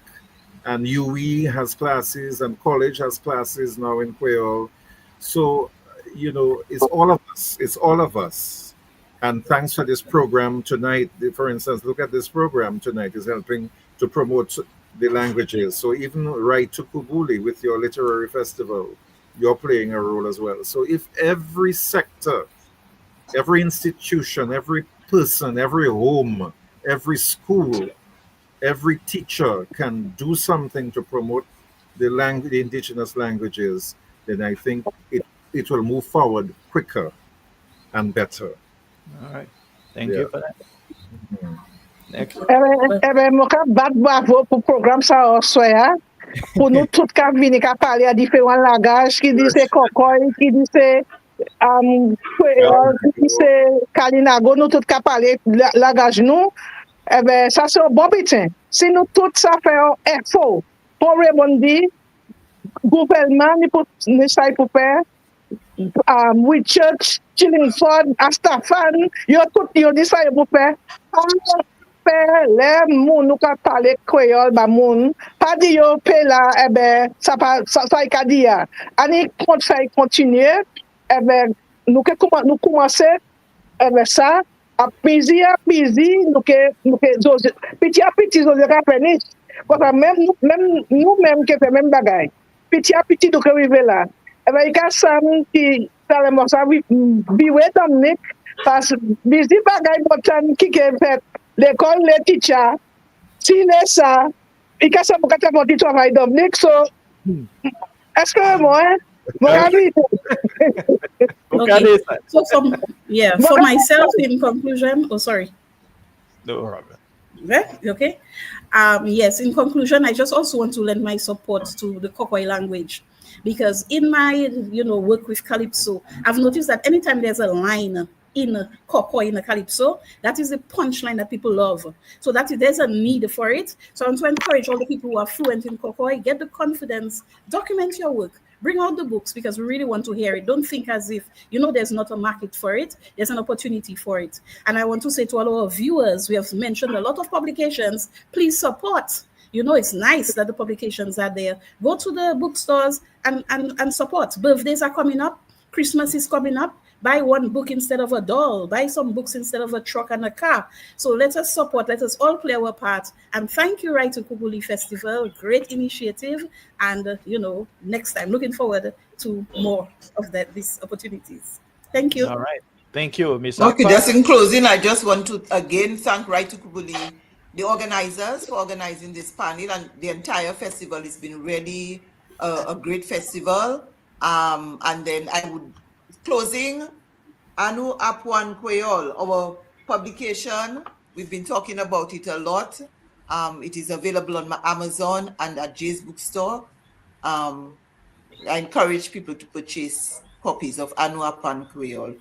and UE has classes and college has classes now in Creole. So, you know, it's all of us. It's all of us. And thanks for this program tonight. For instance, look at this program tonight is helping to promote the languages. So even right to Kubuli with your literary festival, you're playing a role as well. So if every sector, every institution, every person, every home, every school, every teacher can do something to promote the indigenous languages, then I think it will move forward quicker and better. all right, thank you for that. Next. Mwen ka bat bravo pou program sa oswe ya. Pou nou tout ka vini ka pale a diferent langaj, ki di se kokoy, ki di se Creole, ki di se Kalinago, nou tout ka pale langaj nou. Ça c'est un bon bitin. Si nous tout ça fait un effort pour répondre, gouvernement, ni ça pour faire, Church, Chillingford, Astafan, yo tout yo dit ça pour faire. Les moun nou ka parler créole ba moun, pas di yo pe la, ça y ka di ya. Ani continuer, nous commencer ça. A pizi, nous petit à petit, nous rappeler. Même nous-mêmes qui fait même bagaille. Petit à petit, nous arrivons là. Et bien, il y a ça qui, dans le monde, ça, biwe Dominique, parce que, bizi bagaille, qui fait l'école, les teachers, si les ça, il y a ça pour faire mon travail Dominique, so, est-ce que moi, Okay. So for myself, in conclusion, sorry. No problem. Okay. Yes, in conclusion, I just also want to lend my support to the Kokoi language, because in my, work with Calypso, I've noticed that anytime there's a line in Kokoi, in a Calypso, that is the punchline that people love. So there's a need for it. So I want to encourage all the people who are fluent in Kokoi, get the confidence, document your work. Bring out the books, because we really want to hear it. Don't think as if, there's not a market for it. There's an opportunity for it. And I want to say to all our viewers, we have mentioned a lot of publications. Please support. It's nice that the publications are there. Go to the bookstores and support. Birthdays are coming up. Christmas is coming up. Buy one book instead of a doll. Buy some books instead of a truck and a car. So let us support. Let us all play our part. And thank you, Right to Kubuli Festival. Great initiative. And, next time, looking forward to more of these opportunities. Thank you. All right. Thank you, Ms. Okay, Akbar. just in closing, I just want to again thank Right to Kubuli, the organizers, for organizing this panel, and the entire festival has been really a great festival. And then I would closing Anu Apwan Creole, our publication. We've been talking about it a lot. It is available on Amazon and at Jay's bookstore. I encourage people to purchase copies of Anu Apwan Creole.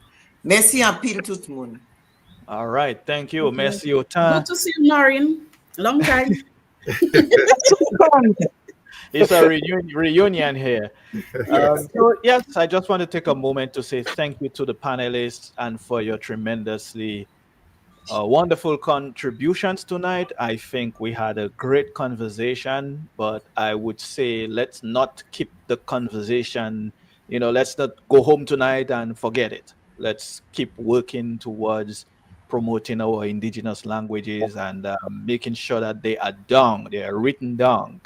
Merci en pile tout le monde. All right. Thank you. Okay. Merci autant. Good to see you, Noreen. Long time. It's a reunion here. So yes, I just want to take a moment to say thank you to the panelists and for your tremendously wonderful contributions tonight. I think we had a great conversation, but I would say let's not keep the conversation, let's not go home tonight and forget it. Let's keep working towards promoting our indigenous languages and making sure that they are written down.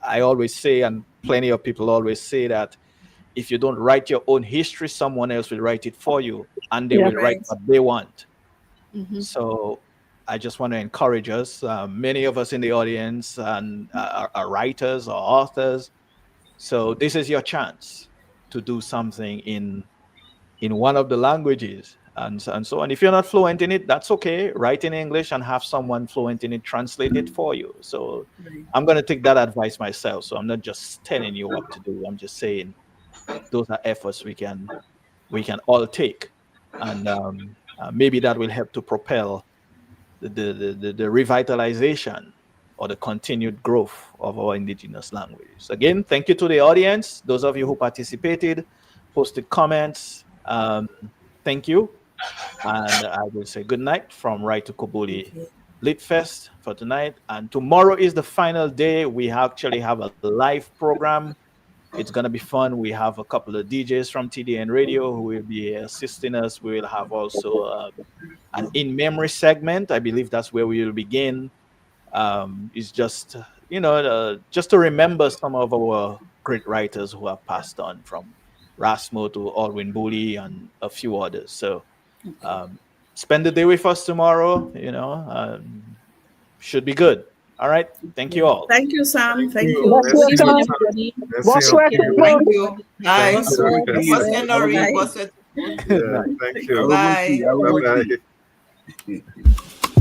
I always say, and plenty of people always say, that if you don't write your own history, someone else will write it for you, and they will write what they want. So I just want to encourage us. Many of us in the audience and are writers or authors. So this is your chance to do something in one of the languages and so on. If you're not fluent in it, that's okay. Write in English and have someone fluent in it translate it for you. So I'm going to take that advice myself. So I'm not just telling you what to do. I'm just saying those are efforts we can all take, and maybe that will help to propel the revitalization or the continued growth of our indigenous languages. Again, thank you to the audience, those of you who participated, posted comments. Thank you. And I will say good night from Right to Kobuli Lit Fest for tonight. And tomorrow is the final day. We actually have a live program. It's going to be fun. We have a couple of DJs from TDN Radio who will be assisting us. We will have also an in-memory segment. I believe that's where we will begin. It's just, just to remember some of our great writers who have passed on, from Rasmo to Alwyn Bully and a few others. So spend the day with us tomorrow. Should be good. All right. Thank you all. Thank you, Sam. Thank you. Good evening, everybody. Bonsoir. Thank you. Bye. Bonsoir. Bonsoir, Noreen. Bye. Bonsoir. Yeah, thank you. Bye. Bye-bye.